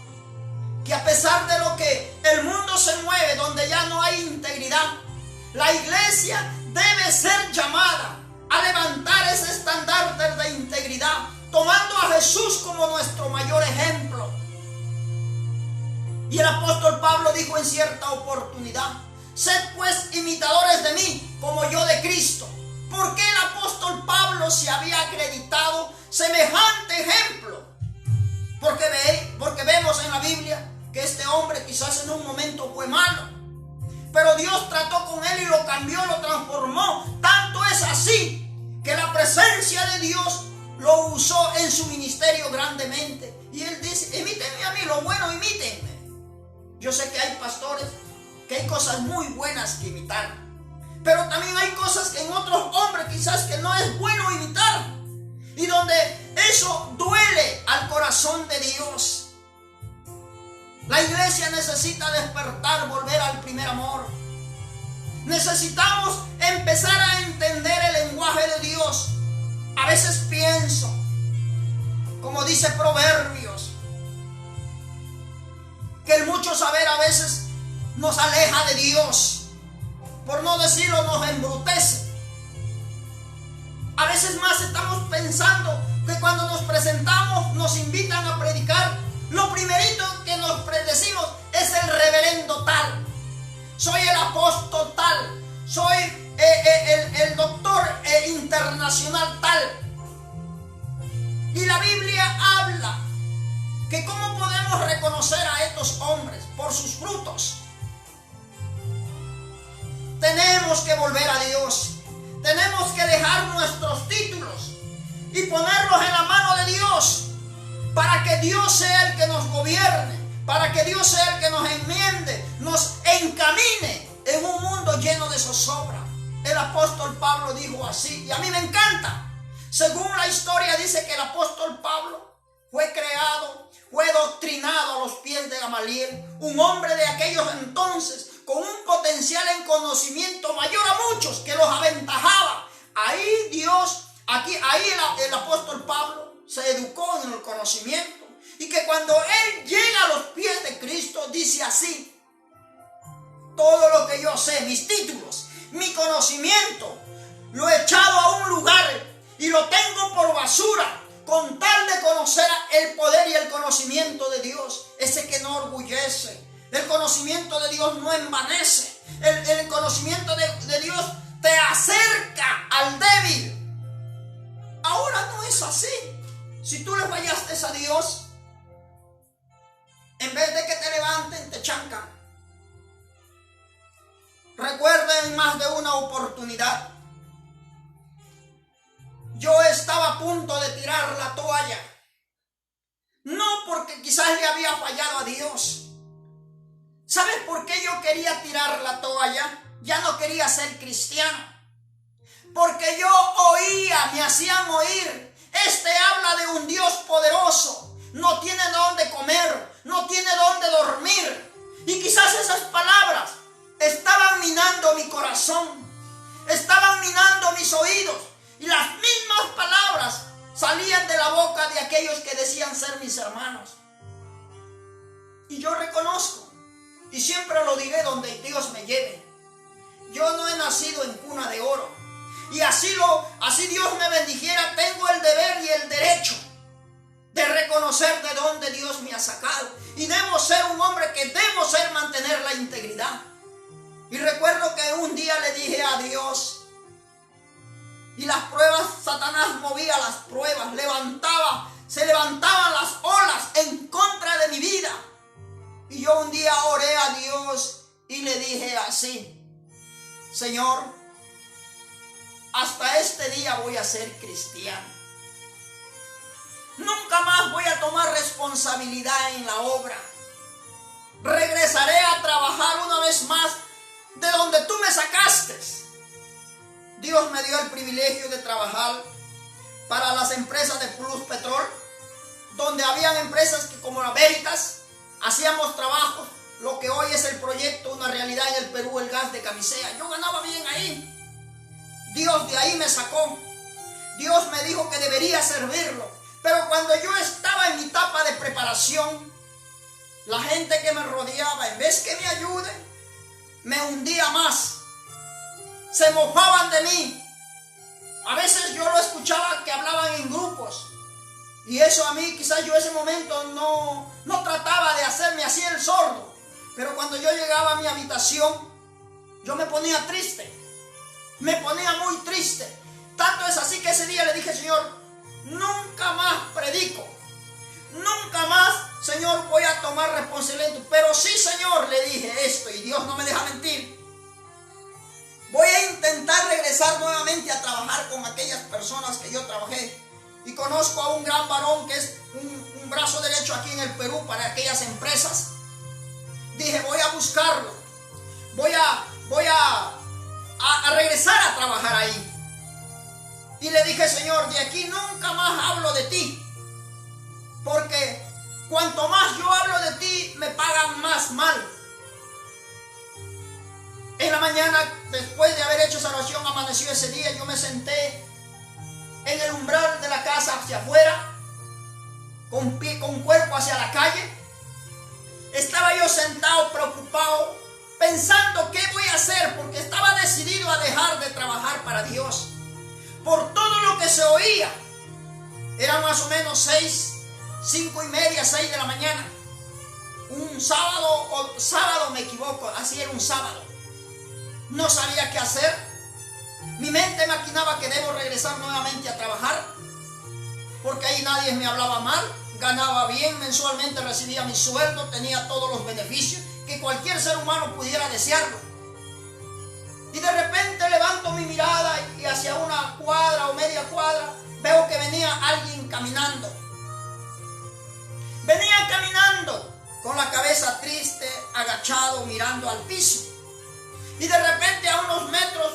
S1: que a pesar de lo que el mundo se mueve, donde ya no hay integridad, la iglesia debe ser llamada a levantar ese estandarte de integridad, tomando a Jesús como nuestro mayor ejemplo. Y el apóstol Pablo dijo en cierta oportunidad, sed pues imitadores de mí, como yo de Cristo. ¿Por qué el apóstol Pablo se había acreditado semejante ejemplo? Porque vemos en la Biblia que este hombre quizás en un momento fue malo, pero Dios trató con él y lo cambió, lo transformó. Tanto es así que la presencia de Dios lo usó en su ministerio grandemente. Y él dice, imítenme a mí, lo bueno imítenme. Yo sé que hay pastores que hay cosas muy buenas que imitar, pero también hay cosas que en otros hombres quizás que no es bueno imitar, y donde eso duele al corazón de Dios. La iglesia necesita despertar, volver al primer amor. Necesitamos empezar a entender el lenguaje de Dios. A veces pienso, como dice Proverbios, que el mucho saber a veces nos aleja de Dios, por no decirlo nos embrutece. A veces más estamos pensando que cuando nos presentamos, nos invitan a predicar, lo primerito que nos predecimos es el reverendo tal, soy el apóstol tal, soy el doctor internacional tal. Y la Biblia habla que cómo podemos reconocer a estos hombres por sus frutos. Tenemos que volver a Dios, tenemos que dejar nuestros títulos y ponerlos en la mano de Dios, para que Dios sea el que nos gobierne, para que Dios sea el que nos enmiende, nos encamine en un mundo lleno de zozobra. El apóstol Pablo dijo así, y a mí me encanta. Según la historia dice que el apóstol Pablo fue creado, fue doctrinado a los pies de Gamaliel, un hombre de aquellos entonces con un potencial en conocimiento mayor a muchos, que los aventajaba. Ahí el apóstol Pablo se educó en el conocimiento, y que cuando él llega a los pies de Cristo dice así: todo lo que yo sé, mis títulos, mi conocimiento, lo he echado a un lugar y lo tengo por basura, con tal de conocer el poder y el conocimiento de Dios, ese que no orgullece. El conocimiento de Dios no envanece. El conocimiento de Dios te acerca al débil. Ahora no es así. Si tú le fallaste a Dios, en vez de que te levanten, te chancan. Recuerden más de una oportunidad. Yo estaba a punto de tirar la toalla. No porque quizás le había fallado a Dios. ¿Sabes por qué yo quería tirar la toalla? Ya no quería ser cristiano. Porque yo oía, me hacían oír: este habla de un Dios poderoso, no tiene dónde comer, no tiene dónde dormir. Y quizás esas palabras estaban minando mi corazón, estaban minando mis oídos. Y las mismas palabras salían de la boca de aquellos que decían ser mis hermanos. Y yo reconozco, y siempre lo diré donde Dios me lleve, yo no he nacido en cuna de oro. Y así Dios me bendijera, tengo el deber y el derecho de reconocer de dónde Dios me ha sacado. Y debo ser un hombre que debo ser mantener la integridad. Y recuerdo que un día le dije a Dios, y las pruebas, Satanás movía las pruebas, se levantaban las olas en contra de mi vida. Y yo un día oré a Dios y le dije así: Señor, hasta este día voy a ser cristiano. Nunca más voy a tomar responsabilidad en la obra. Regresaré a trabajar una vez más de donde tú me sacaste. Dios me dio el privilegio de trabajar para las empresas de Plus Petrol, donde habían empresas que, como la Veritas, hacíamos trabajos, lo que hoy es el proyecto, una realidad en el Perú, el gas de Camisea. Yo ganaba bien ahí. Dios de ahí me sacó. Dios me dijo que debería servirlo. Pero cuando yo estaba en mi etapa de preparación, la gente que me rodeaba, en vez que me ayude, me hundía más. Se mofaban de mí. A veces yo lo escuchaba que hablaban en grupos. Y eso a mí, quizás yo en ese momento no trataba de hacerme así el sordo. Pero cuando yo llegaba a mi habitación, yo me ponía triste. Me ponía muy triste. Tanto es así que ese día le dije: Señor, nunca más predico. Nunca más, Señor, voy a tomar responsabilidad. Pero sí, Señor, le dije esto, y Dios no me deja mentir. Voy a intentar regresar nuevamente a trabajar con aquellas personas que yo trabajé. Y conozco a un gran varón que es un brazo derecho aquí en el Perú para aquellas empresas. Dije: voy a buscarlo. Voy a regresar a trabajar ahí. Y le dije: Señor, de aquí nunca más hablo de ti. Porque cuanto más yo hablo de ti, me pagan más mal. En la mañana, después de haber hecho esa oración, amaneció ese día, yo me senté en el umbral de la casa hacia afuera, con cuerpo hacia la calle. Estaba yo sentado, preocupado, pensando qué voy a hacer, porque estaba decidido a dejar de trabajar para Dios. Por todo lo que se oía, eran más o menos 5:30, 6 de la mañana. Un sábado me equivoco, así era un sábado. No sabía qué hacer. Mi mente maquinaba que debo regresar nuevamente a trabajar, porque ahí nadie me hablaba mal, ganaba bien, mensualmente recibía mi sueldo, tenía todos los beneficios que cualquier ser humano pudiera desearlo. Y de repente levanto mi mirada y hacia una cuadra o media cuadra veo que venía alguien caminando. Venía caminando con la cabeza triste, agachado, mirando al piso. Y de repente a unos metros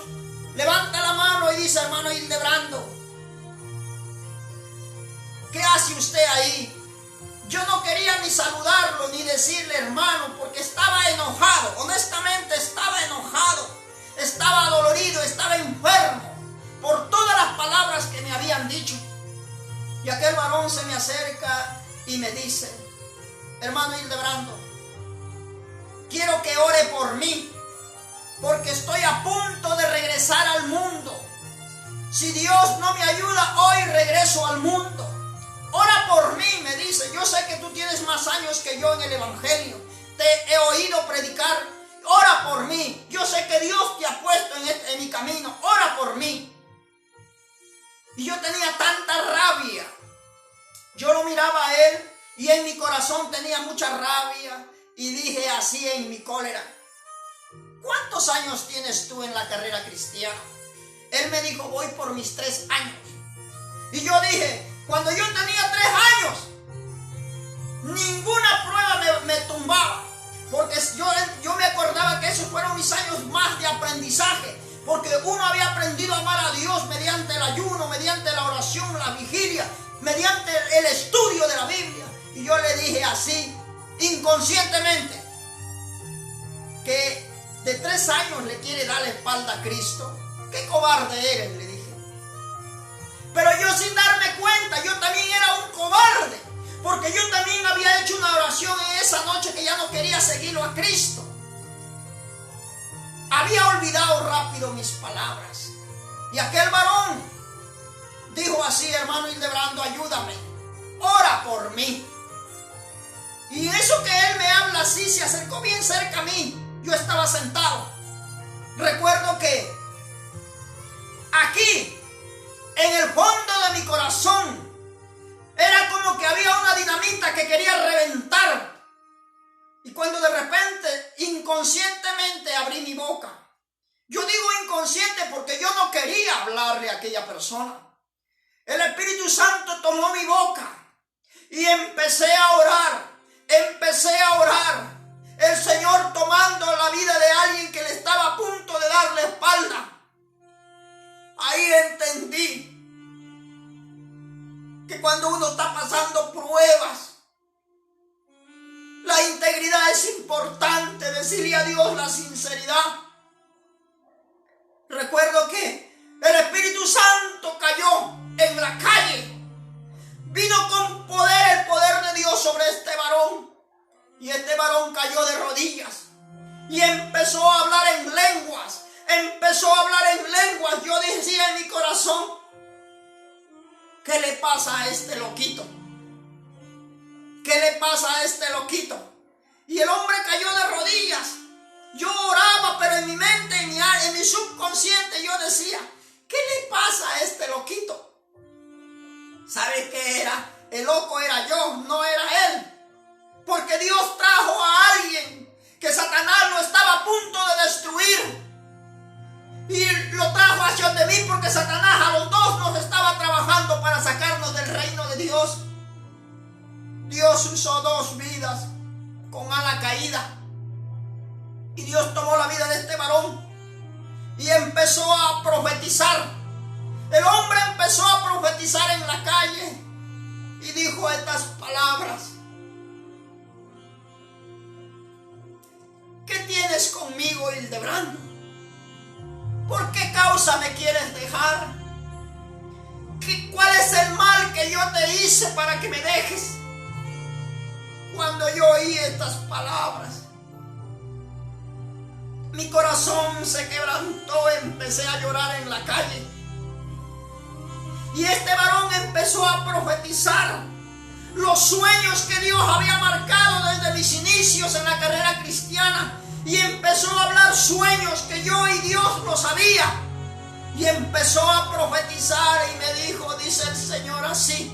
S1: levanta la mano y dice: hermano Hildebrando, ¿qué hace usted ahí? Yo no quería ni saludarlo ni decirle hermano, porque estaba enojado, honestamente estaba enojado, estaba dolorido, estaba enfermo por todas las palabras que me habían dicho. Y aquel varón se me acerca y me dice: hermano Hildebrando, quiero que ore por mí, porque estoy a punto de regresar al mundo. Si Dios no me ayuda, hoy regreso al mundo. Ora por mí, me dice. Yo sé que tú tienes más años que yo en el evangelio. Te he oído predicar. Ora por mí. Yo sé que Dios te ha puesto en mi camino. Ora por mí. Y yo tenía tanta rabia. Yo lo miraba a él y en mi corazón tenía mucha rabia. Y dije así en mi cólera: ¿cuántos años tienes tú en la carrera cristiana? Él me dijo: voy por mis 3 años. Y yo dije: cuando yo tenía 3 años, ninguna prueba me tumbaba. Porque yo me acordaba que esos fueron mis años más de aprendizaje. Porque uno había aprendido a amar a Dios mediante el ayuno, mediante la oración, la vigilia, mediante el estudio de la Biblia. Y yo le dije así: inconscientemente que de 3 años le quiere dar la espalda a Cristo. ¡Qué cobarde eres!, le dije. Pero yo, sin darme cuenta, yo también era un cobarde, porque yo también había hecho una oración en esa noche que ya no quería seguirlo a Cristo. Había olvidado rápido mis palabras. Y aquel varón dijo así: hermano Hildebrando, ayúdame, ora por mí. Y eso que él me habla así, se acercó bien cerca a mí. Yo estaba sentado. Recuerdo que aquí, en el fondo de mi corazón, era como que había una dinamita que quería reventar. Y cuando de repente, inconscientemente, abrí mi boca. Yo digo inconsciente porque yo no quería hablarle a aquella persona. El Espíritu Santo tomó mi boca y empecé a orar. Empecé a orar. El Señor tomando la vida de alguien que le estaba a punto de dar la espalda. Ahí entendí que cuando uno está pasando pruebas, la integridad es importante, decirle a Dios la sinceridad. Recuerdo que el Espíritu Santo cayó en la calle. Vino con poder, el poder de Dios sobre este varón. Y este varón cayó de rodillas y empezó a hablar en lenguas. Empezó a hablar en lenguas. Yo decía en mi corazón: ¿qué le pasa a este loquito? ¿Qué le pasa a este loquito? Y el hombre cayó de rodillas. Yo oraba, pero en mi mente, en mi subconsciente, yo decía: ¿qué le pasa a este loquito? ¿Sabe qué era? El loco era yo, no era él. Porque Dios trajo a alguien que Satanás lo estaba a punto de destruir. Y lo trajo hacia de mí porque Satanás a los dos nos estaba trabajando para sacarnos del reino de Dios. Dios usó 2 vidas con ala caída. Y Dios tomó la vida de este varón y empezó a profetizar. El hombre empezó a profetizar en la calle y dijo estas palabras: ¿qué tienes conmigo, Hildebrando? ¿Por qué causa me quieres dejar? ¿Cuál es el mal que yo te hice para que me dejes? Cuando yo oí estas palabras, mi corazón se quebrantó, empecé a llorar en la calle. Y este varón empezó a profetizar los sueños que Dios había marcado desde mis inicios en la carrera cristiana. Y empezó a hablar sueños que yo y Dios lo sabía. Y empezó a profetizar y me dijo: dice el Señor así: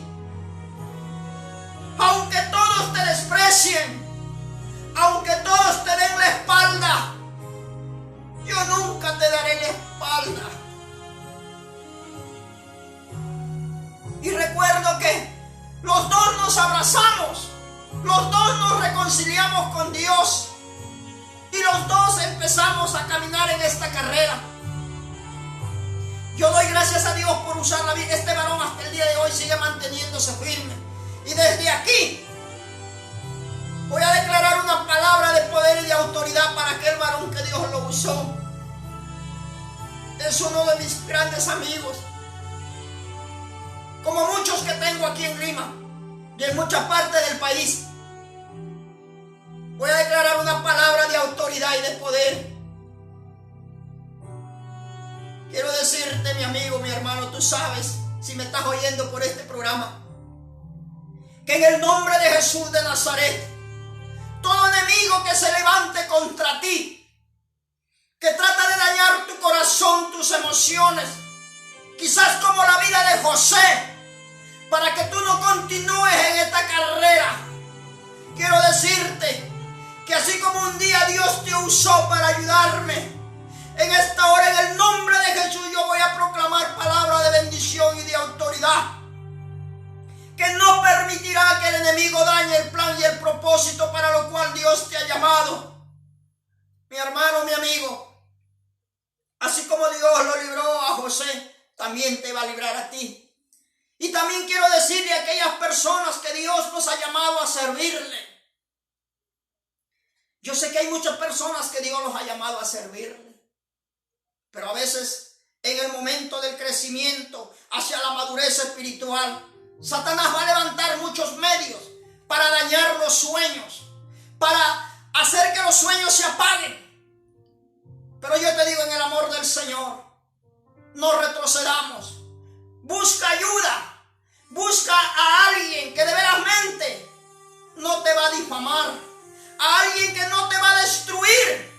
S1: aunque todos te desprecien, aunque todos te den la espalda, yo nunca te daré la espalda. Y recuerdo que los dos nos abrazamos, los dos nos reconciliamos con Dios y los dos empezamos a caminar en esta carrera. Yo doy gracias a Dios por usar la vida. Este varón hasta el día de hoy sigue manteniéndose firme. Y desde aquí voy a declarar una palabra de poder y de autoridad para aquel varón que Dios lo usó. Es uno de mis grandes amigos, como muchos que tengo aquí en Lima y en muchas partes del país. Voy a declarar una palabra de autoridad y de poder. Quiero decirte, mi amigo, mi hermano, tú sabes, si me estás oyendo por este programa, que en el nombre de Jesús de Nazaret, todo enemigo que se levante contra ti, que trata de dañar tu corazón, tus emociones, quizás como la vida de José, para que tú no continúes en esta carrera, quiero decirte que así como un día Dios te usó para ayudarme, en esta hora, en el nombre de Jesús, yo voy a proclamar palabra de bendición y de autoridad, que no permitirá que el enemigo dañe el plan y el propósito para lo cual Dios te ha llamado. Mi hermano, mi amigo, así como Dios lo libró a José, también te va a librar a ti. Y también quiero decirle a aquellas personas que Dios nos ha llamado a servirle, Yo sé que hay muchas personas que Dios los ha llamado a servirle, pero a veces en el momento del crecimiento hacia la madurez espiritual, Satanás va a levantar muchos medios para dañar los sueños, para hacer que los sueños se apaguen. Pero yo te digo en el amor del Señor, no retrocedamos. Busca ayuda, busca a alguien que de veramente no te va a difamar, a alguien que no te va a destruir,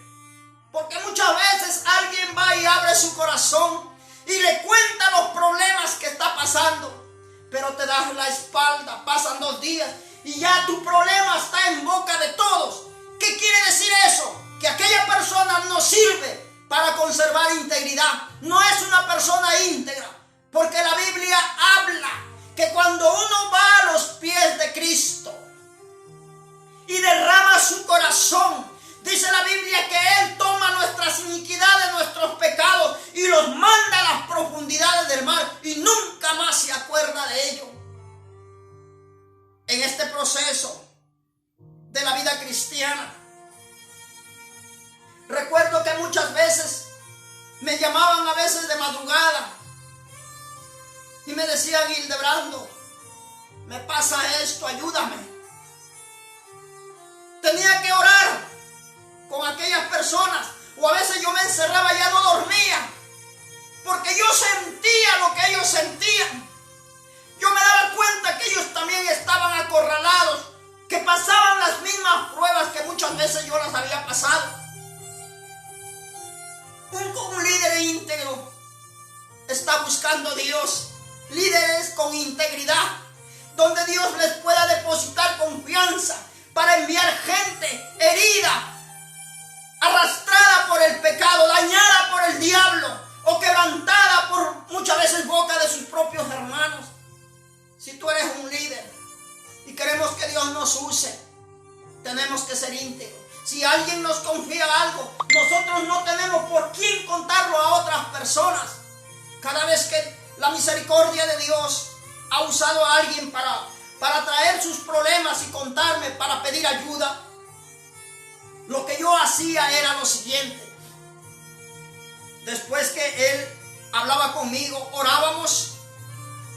S1: porque muchas veces alguien va y abre su corazón y le cuenta los problemas que está pasando, pero te das la espalda, pasan 2 días y ya tu problema está en boca de todos. ¿Qué quiere decir eso? Que aquella persona no sirve para conservar integridad, no es una persona íntegra, porque la Biblia habla que cuando uno va a los pies de Cristo y derrama su corazón, dice la Biblia que Él toma nuestras iniquidades, nuestros pecados y los manda a las profundidades del mar y nunca más se acuerda de ello. En este proceso de la vida cristiana, recuerdo que muchas veces me llamaban a veces de madrugada y me decían: Hildebrando, me pasa esto, ayúdame. Tenía que orar con aquellas personas, o a veces yo me encerraba y ya no dormía, porque yo sentía lo que ellos sentían. Yo me daba cuenta que ellos también estaban acorralados, que pasaban las mismas pruebas que muchas veces yo las había pasado. Un líder íntegro está buscando a Dios, líderes con integridad, donde Dios les pueda depositar confianza para enviar gente herida, arrastrada por el pecado, dañada por el diablo o quebrantada por muchas veces boca de sus propios hermanos. Si tú eres un líder y queremos que Dios nos use, tenemos que ser íntegros. Si alguien nos confía algo, nosotros no tenemos por quién contarlo a otras personas. Cada vez que la misericordia de Dios ha usado a alguien para traer sus problemas y contarme, para pedir ayuda, lo que yo hacía era lo siguiente. Después que él hablaba conmigo, orábamos,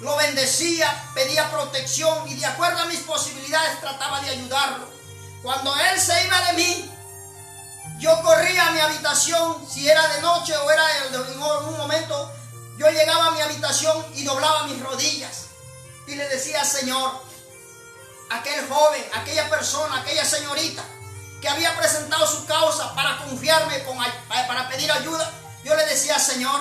S1: lo bendecía, pedía protección y de acuerdo a mis posibilidades trataba de ayudarlo. Cuando él se iba de mí, yo corría a mi habitación, si era de noche o era en un momento, yo llegaba a mi habitación y doblaba mis rodillas y le decía: Señor, aquel joven, aquella persona, aquella señorita que había presentado su causa para confiarme, para pedir ayuda, yo le decía: Señor,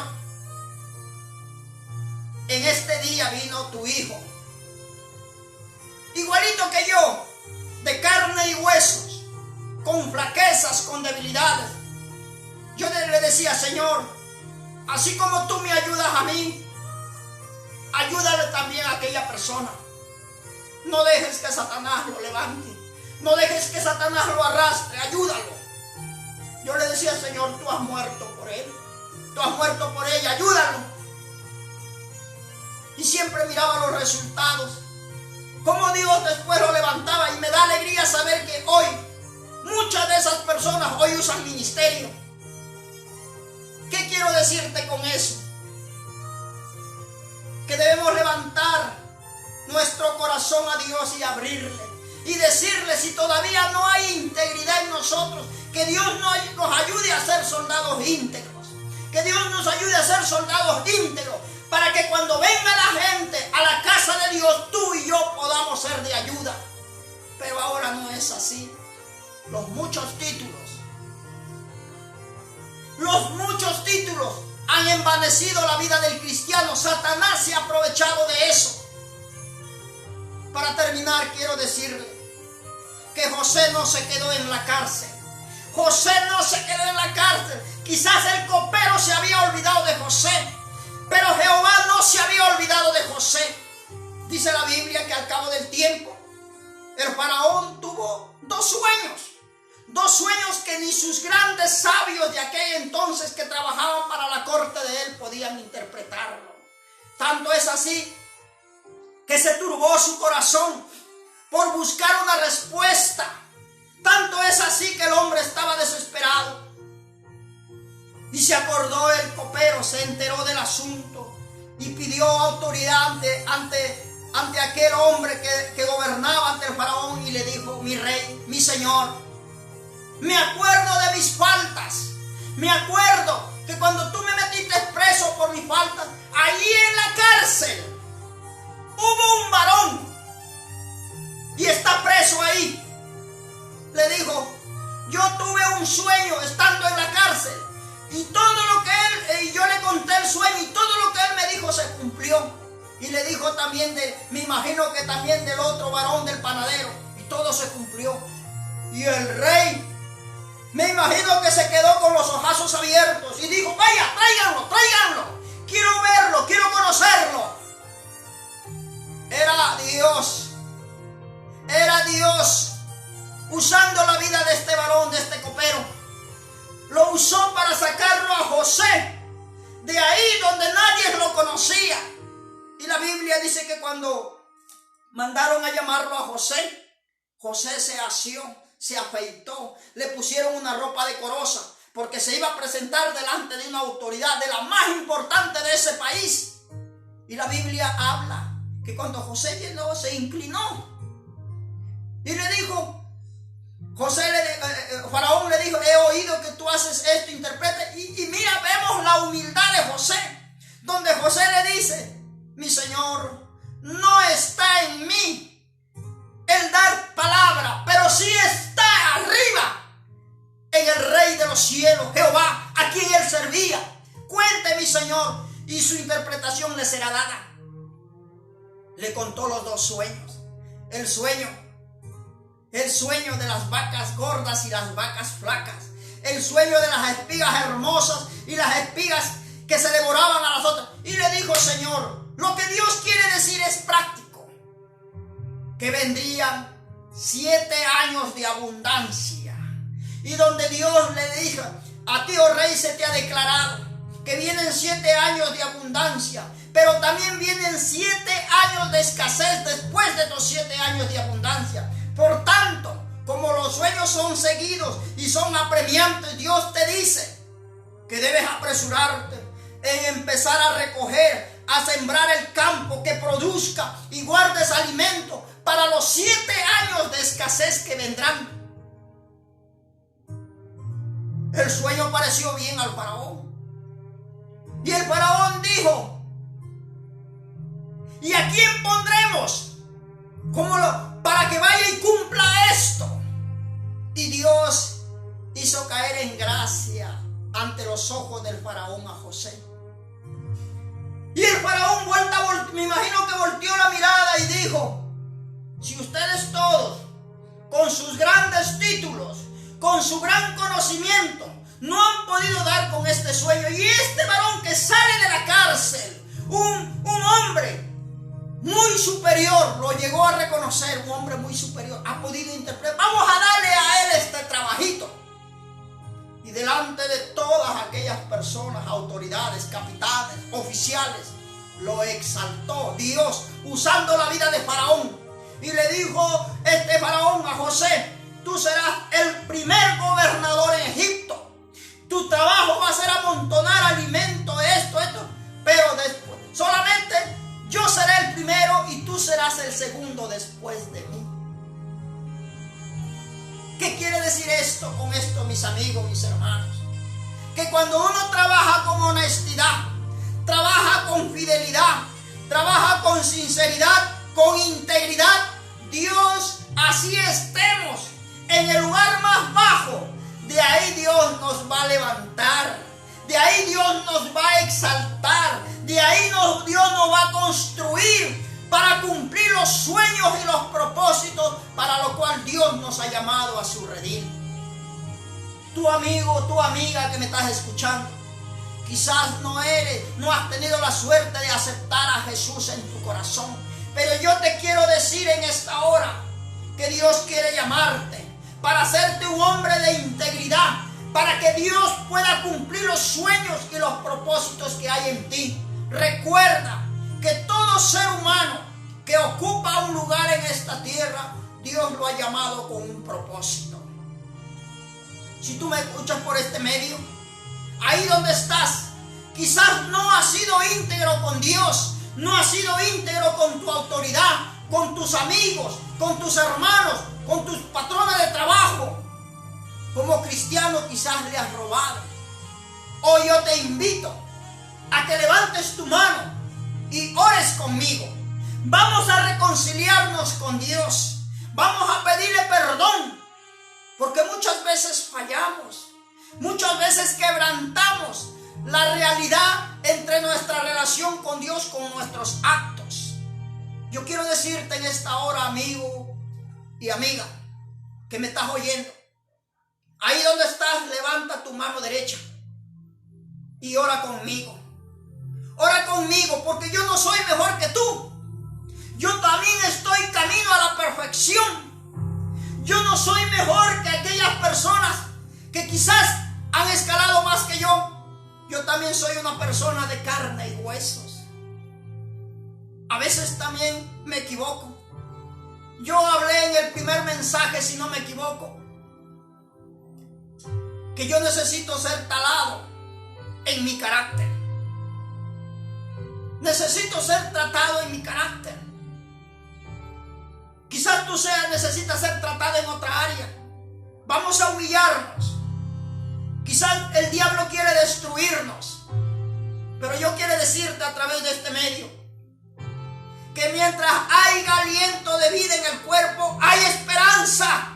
S1: en este día vino tu hijo, igualito que yo, de carne y huesos, con flaquezas, con debilidades. Yo le decía: Señor, así como tú me ayudas a mí, ayúdale también a aquella persona. No dejes que Satanás lo levante, no dejes que Satanás lo arrastre, ayúdalo. Yo le decía: Señor, tú has muerto por él, tú has muerto por ella, ayúdalo. Y siempre miraba los resultados, cómo Dios después lo levantaba, y me da alegría saber que hoy muchas de esas personas hoy usan ministerio. ¿Qué quiero decirte con eso? Que debemos levantar nuestro corazón a Dios y abrirle y decirle, si todavía no hay integridad en nosotros, que Dios nos ayude a ser soldados íntegros, que Dios nos ayude a ser soldados íntegros, para que cuando venga la gente a la casa de Dios, tú y yo podamos ser de ayuda. Pero ahora no es así. Los muchos títulos han envanecido la vida del cristiano. Satanás se ha aprovechado de eso. Para terminar, quiero decirle que José no se quedó en la cárcel. José no se quedó en la cárcel. Quizás el copero se había olvidado de José, pero Jehová no se había olvidado de José. Dice la Biblia que al cabo del tiempo, el faraón tuvo dos sueños que ni sus grandes sabios de aquel entonces que trabajaban para la corte de él podían interpretarlo. Tanto es así que se turbó su corazón por buscar una respuesta Tanto es así que el hombre estaba desesperado. Y se acordó el copero, se enteró del asunto y pidió autoridad ante aquel hombre que gobernaba ante el faraón, y le dijo: mi rey, mi señor, me acuerdo de mis faltas. Me acuerdo que cuando tú me metiste preso por mis faltas, allí en la cárcel hubo un varón y está preso ahí. Le dijo: yo tuve un sueño estando en la cárcel, y todo lo que él, yo le conté el sueño, y todo lo que él me dijo se cumplió. Y le dijo también me imagino que también del otro varón, del panadero, y todo se cumplió. Y el rey, me imagino que se quedó con los ojazos abiertos y dijo: vaya, tráiganlo, quiero verlo, quiero conocerlo. Era Dios usando la vida de este varón, de este copero. Lo usó para sacarlo a José de ahí donde nadie lo conocía. Y la Biblia dice que cuando mandaron a llamarlo a José, José se asió, se afeitó, le pusieron una ropa decorosa, porque se iba a presentar delante de una autoridad, de la más importante de ese país. Y la Biblia habla que cuando José llegó, se inclinó y le dijo, Faraón le dijo: he oído que tú haces esto, interprete. Y mira, vemos la humildad de José, donde José le dice: mi señor, no está en mí el dar palabra, pero sí está arriba en el Rey de los cielos, Jehová, a quien él servía. Cuente, mi señor, y su interpretación le será dada. Le contó los dos sueños. El sueño de las vacas gordas y las vacas flacas. El sueño de las espigas hermosas y las espigas que se devoraban a las otras. Y le dijo: Señor, lo que Dios quiere decir es práctico. Que vendrían 7 años de abundancia. Y donde Dios le dijo: a ti, oh rey, se te ha declarado que vienen 7 años de abundancia, pero también vienen 7 años de escasez después de estos 7 años de abundancia. Por tanto, como los sueños son seguidos y son apremiantes, Dios te dice que debes apresurarte en empezar a recoger, a sembrar el campo, que produzca y guardes alimento para los 7 años de escasez que vendrán. El sueño pareció bien al faraón. Y el faraón dijo: ¿y a quién pondremos para que vaya y cumpla esto? Y Dios hizo caer en gracia ante los ojos del faraón a José. Y el faraón me imagino que volteó la mirada y dijo: si ustedes todos, con sus grandes títulos, con su gran conocimiento, no han podido dar con este sueño, y este varón que sale de la cárcel, un hombre muy superior, lo llegó a reconocer, un hombre muy superior, ha podido interpretar, vamos a darle a él este trabajito. Y delante de todas aquellas personas, autoridades, capitanes, oficiales, lo exaltó Dios usando la vida de Faraón. Y le dijo este Faraón a José: tú serás el primer gobernador en Egipto. Tu trabajo va a ser amontonar alimento, esto, pero después, solamente yo seré el primero y tú serás el segundo después de mí. ¿Qué quiere decir esto con esto, mis amigos, mis hermanos? Que cuando uno trabaja con honestidad, trabaja con fidelidad, trabaja con sinceridad, con integridad, Dios, así estemos en el lugar más bajo, de ahí Dios nos va a levantar, de ahí Dios nos va a exaltar, de ahí Dios nos va a construir para cumplir los sueños y los propósitos para lo cual Dios nos ha llamado a su redil. Tu amigo, tu amiga que me estás escuchando, quizás no has tenido la suerte de aceptar a Jesús en tu corazón, pero yo te quiero decir en esta hora que Dios quiere llamarte para hacerte un hombre de integridad, para que Dios pueda cumplir los sueños y los propósitos que hay en ti. Recuerda que todo ser humano que ocupa un lugar en esta tierra, Dios lo ha llamado con un propósito. si tú me escuchas por este medio, ahí donde estás, quizás no has sido íntegro con Dios, no has sido íntegro con tu autoridad, con tus amigos, con tus hermanos, con tus patrones de trabajo. Como cristiano quizás le has robado. Hoy yo te invito a que levantes tu mano y ores conmigo. Vamos a reconciliarnos con Dios. Vamos a pedirle perdón, porque muchas veces fallamos, muchas veces quebrantamos la realidad entre nuestra relación con Dios, con nuestros actos. Yo quiero decirte en esta hora, amigo y amiga, que me estás oyendo, ahí donde estás, levanta tu mano derecha y ora conmigo. Ora conmigo, porque yo no soy mejor que tú. Yo también estoy camino a la perfección. Yo no soy mejor que aquellas personas que quizás han escalado más que yo. Yo también soy una persona de carne y huesos. A veces también me equivoco. Yo hablé en el primer mensaje, si no me equivoco, que yo necesito ser talado en mi carácter. Necesito ser tratado en mi carácter. Quizás tú necesitas ser tratado en otra área. Vamos a humillarnos. Quizás el diablo quiere destruirnos, pero yo quiero decirte a través de este medio que mientras hay aliento de vida en el cuerpo, hay esperanza.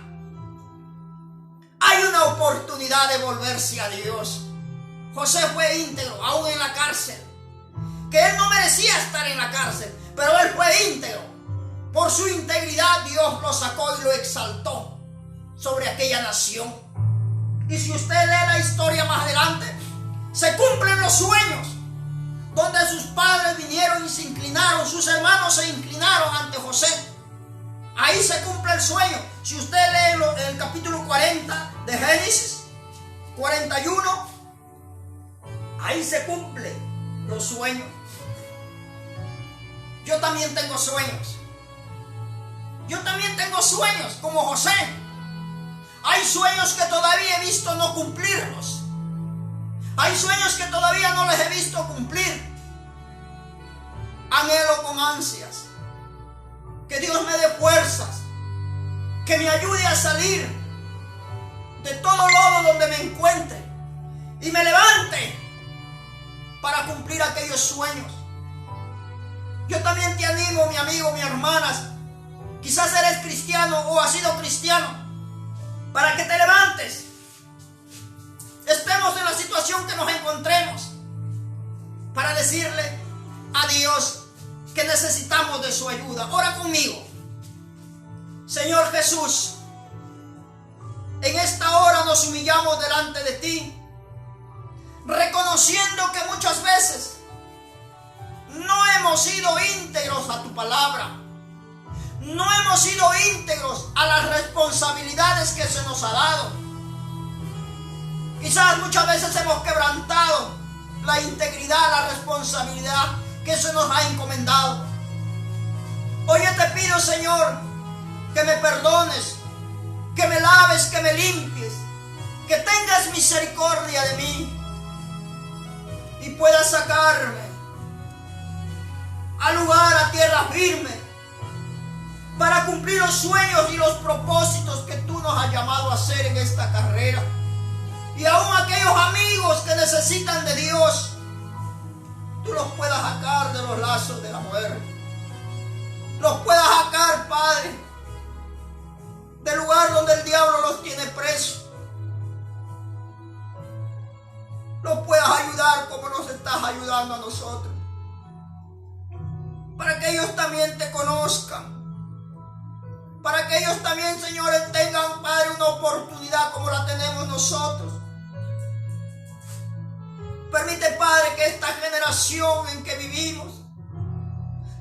S1: Hay una oportunidad de volverse a Dios. José fue íntegro, aún en la cárcel, que él no merecía estar en la cárcel, pero él fue íntegro. Por su integridad Dios lo sacó y lo exaltó sobre aquella nación. Y si usted lee la historia más adelante, se cumplen los sueños, donde sus padres vinieron y se inclinaron, sus hermanos se inclinaron ante José. Ahí se cumple el sueño. Si usted lee el capítulo 40 de Génesis, 41, ahí se cumplen los sueños. Yo también tengo sueños. Yo también tengo sueños como José. Hay sueños que todavía he visto no cumplirlos. Hay sueños que todavía no les he visto cumplir. Anhelo con ansias que Dios me dé fuerzas, que me ayude a salir de todo lodo donde me encuentre y me levante para cumplir aquellos sueños. Yo también te animo, mi amigo, mi hermanas. Quizás eres cristiano o has sido cristiano, para que te levantes. Estemos en la situación que nos encontremos, para decirle a Dios que necesitamos de su ayuda. Ora conmigo. Señor Jesús, en esta hora nos humillamos delante de ti, reconociendo que muchas veces no hemos sido íntegros a tu palabra. No hemos sido íntegros a las responsabilidades que se nos ha dado. Quizás muchas veces hemos quebrantado la integridad, la responsabilidad que se nos ha encomendado. Hoy yo te pido, Señor, que me perdones, que me laves, que me limpies, que tengas misericordia de mí y puedas sacarme al lugar, a tierra firme, para cumplir los sueños y los propósitos que tú nos has llamado a hacer en esta carrera. Y aún aquellos amigos que necesitan de Dios, tú los puedas sacar de los lazos de la muerte. Los puedas sacar, Padre, del lugar donde el diablo los tiene presos. Los puedas ayudar como nos estás ayudando a nosotros, para que ellos también te conozcan. Para que ellos también, señores, tengan, Padre, una oportunidad como la tenemos nosotros. Permite, Padre, que esta generación en que vivimos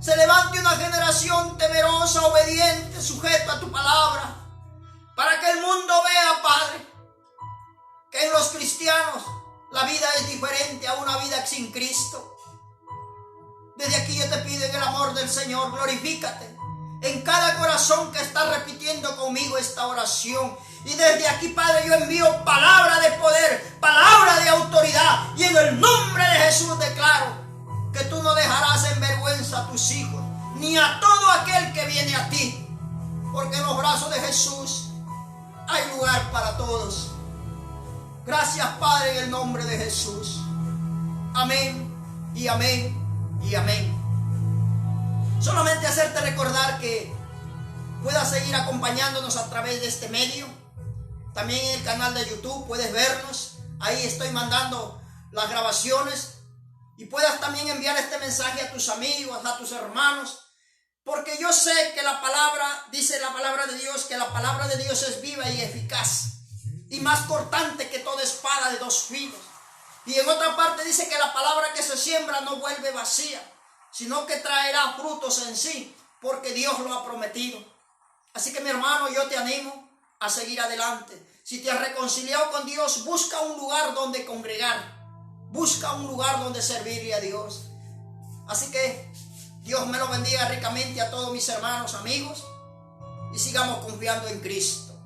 S1: se levante una generación temerosa, obediente, sujeta a tu palabra, para que el mundo vea, Padre, que en los cristianos la vida es diferente a una vida sin Cristo. Desde aquí yo te pido en el amor del Señor, glorifícate en cada corazón que está repitiendo conmigo esta oración, Y desde aquí, Padre, yo envío palabra de poder, palabra de autoridad. Y en el nombre de Jesús declaro que tú no dejarás en vergüenza a tus hijos, ni a todo aquel que viene a ti. Porque en los brazos de Jesús hay lugar para todos. Gracias, Padre, en el nombre de Jesús. Amén y amén y amén. Solamente hacerte recordar que puedas seguir acompañándonos a través de este medio. También en el canal de YouTube puedes vernos. Ahí estoy mandando las grabaciones. Y puedas también enviar este mensaje a tus amigos, a tus hermanos. Porque yo sé que la palabra, dice la palabra de Dios, que la palabra de Dios es viva y eficaz. Y más cortante que toda espada de dos filos. Y en otra parte dice que la palabra que se siembra no vuelve vacía, sino que traerá frutos en sí, porque Dios lo ha prometido. Así que, mi hermano, yo te animo a seguir adelante. Si te has reconciliado con Dios, busca un lugar donde congregar. Busca un lugar donde servirle a Dios. Así que Dios me lo bendiga ricamente a todos mis hermanos, amigos, y sigamos confiando en Cristo.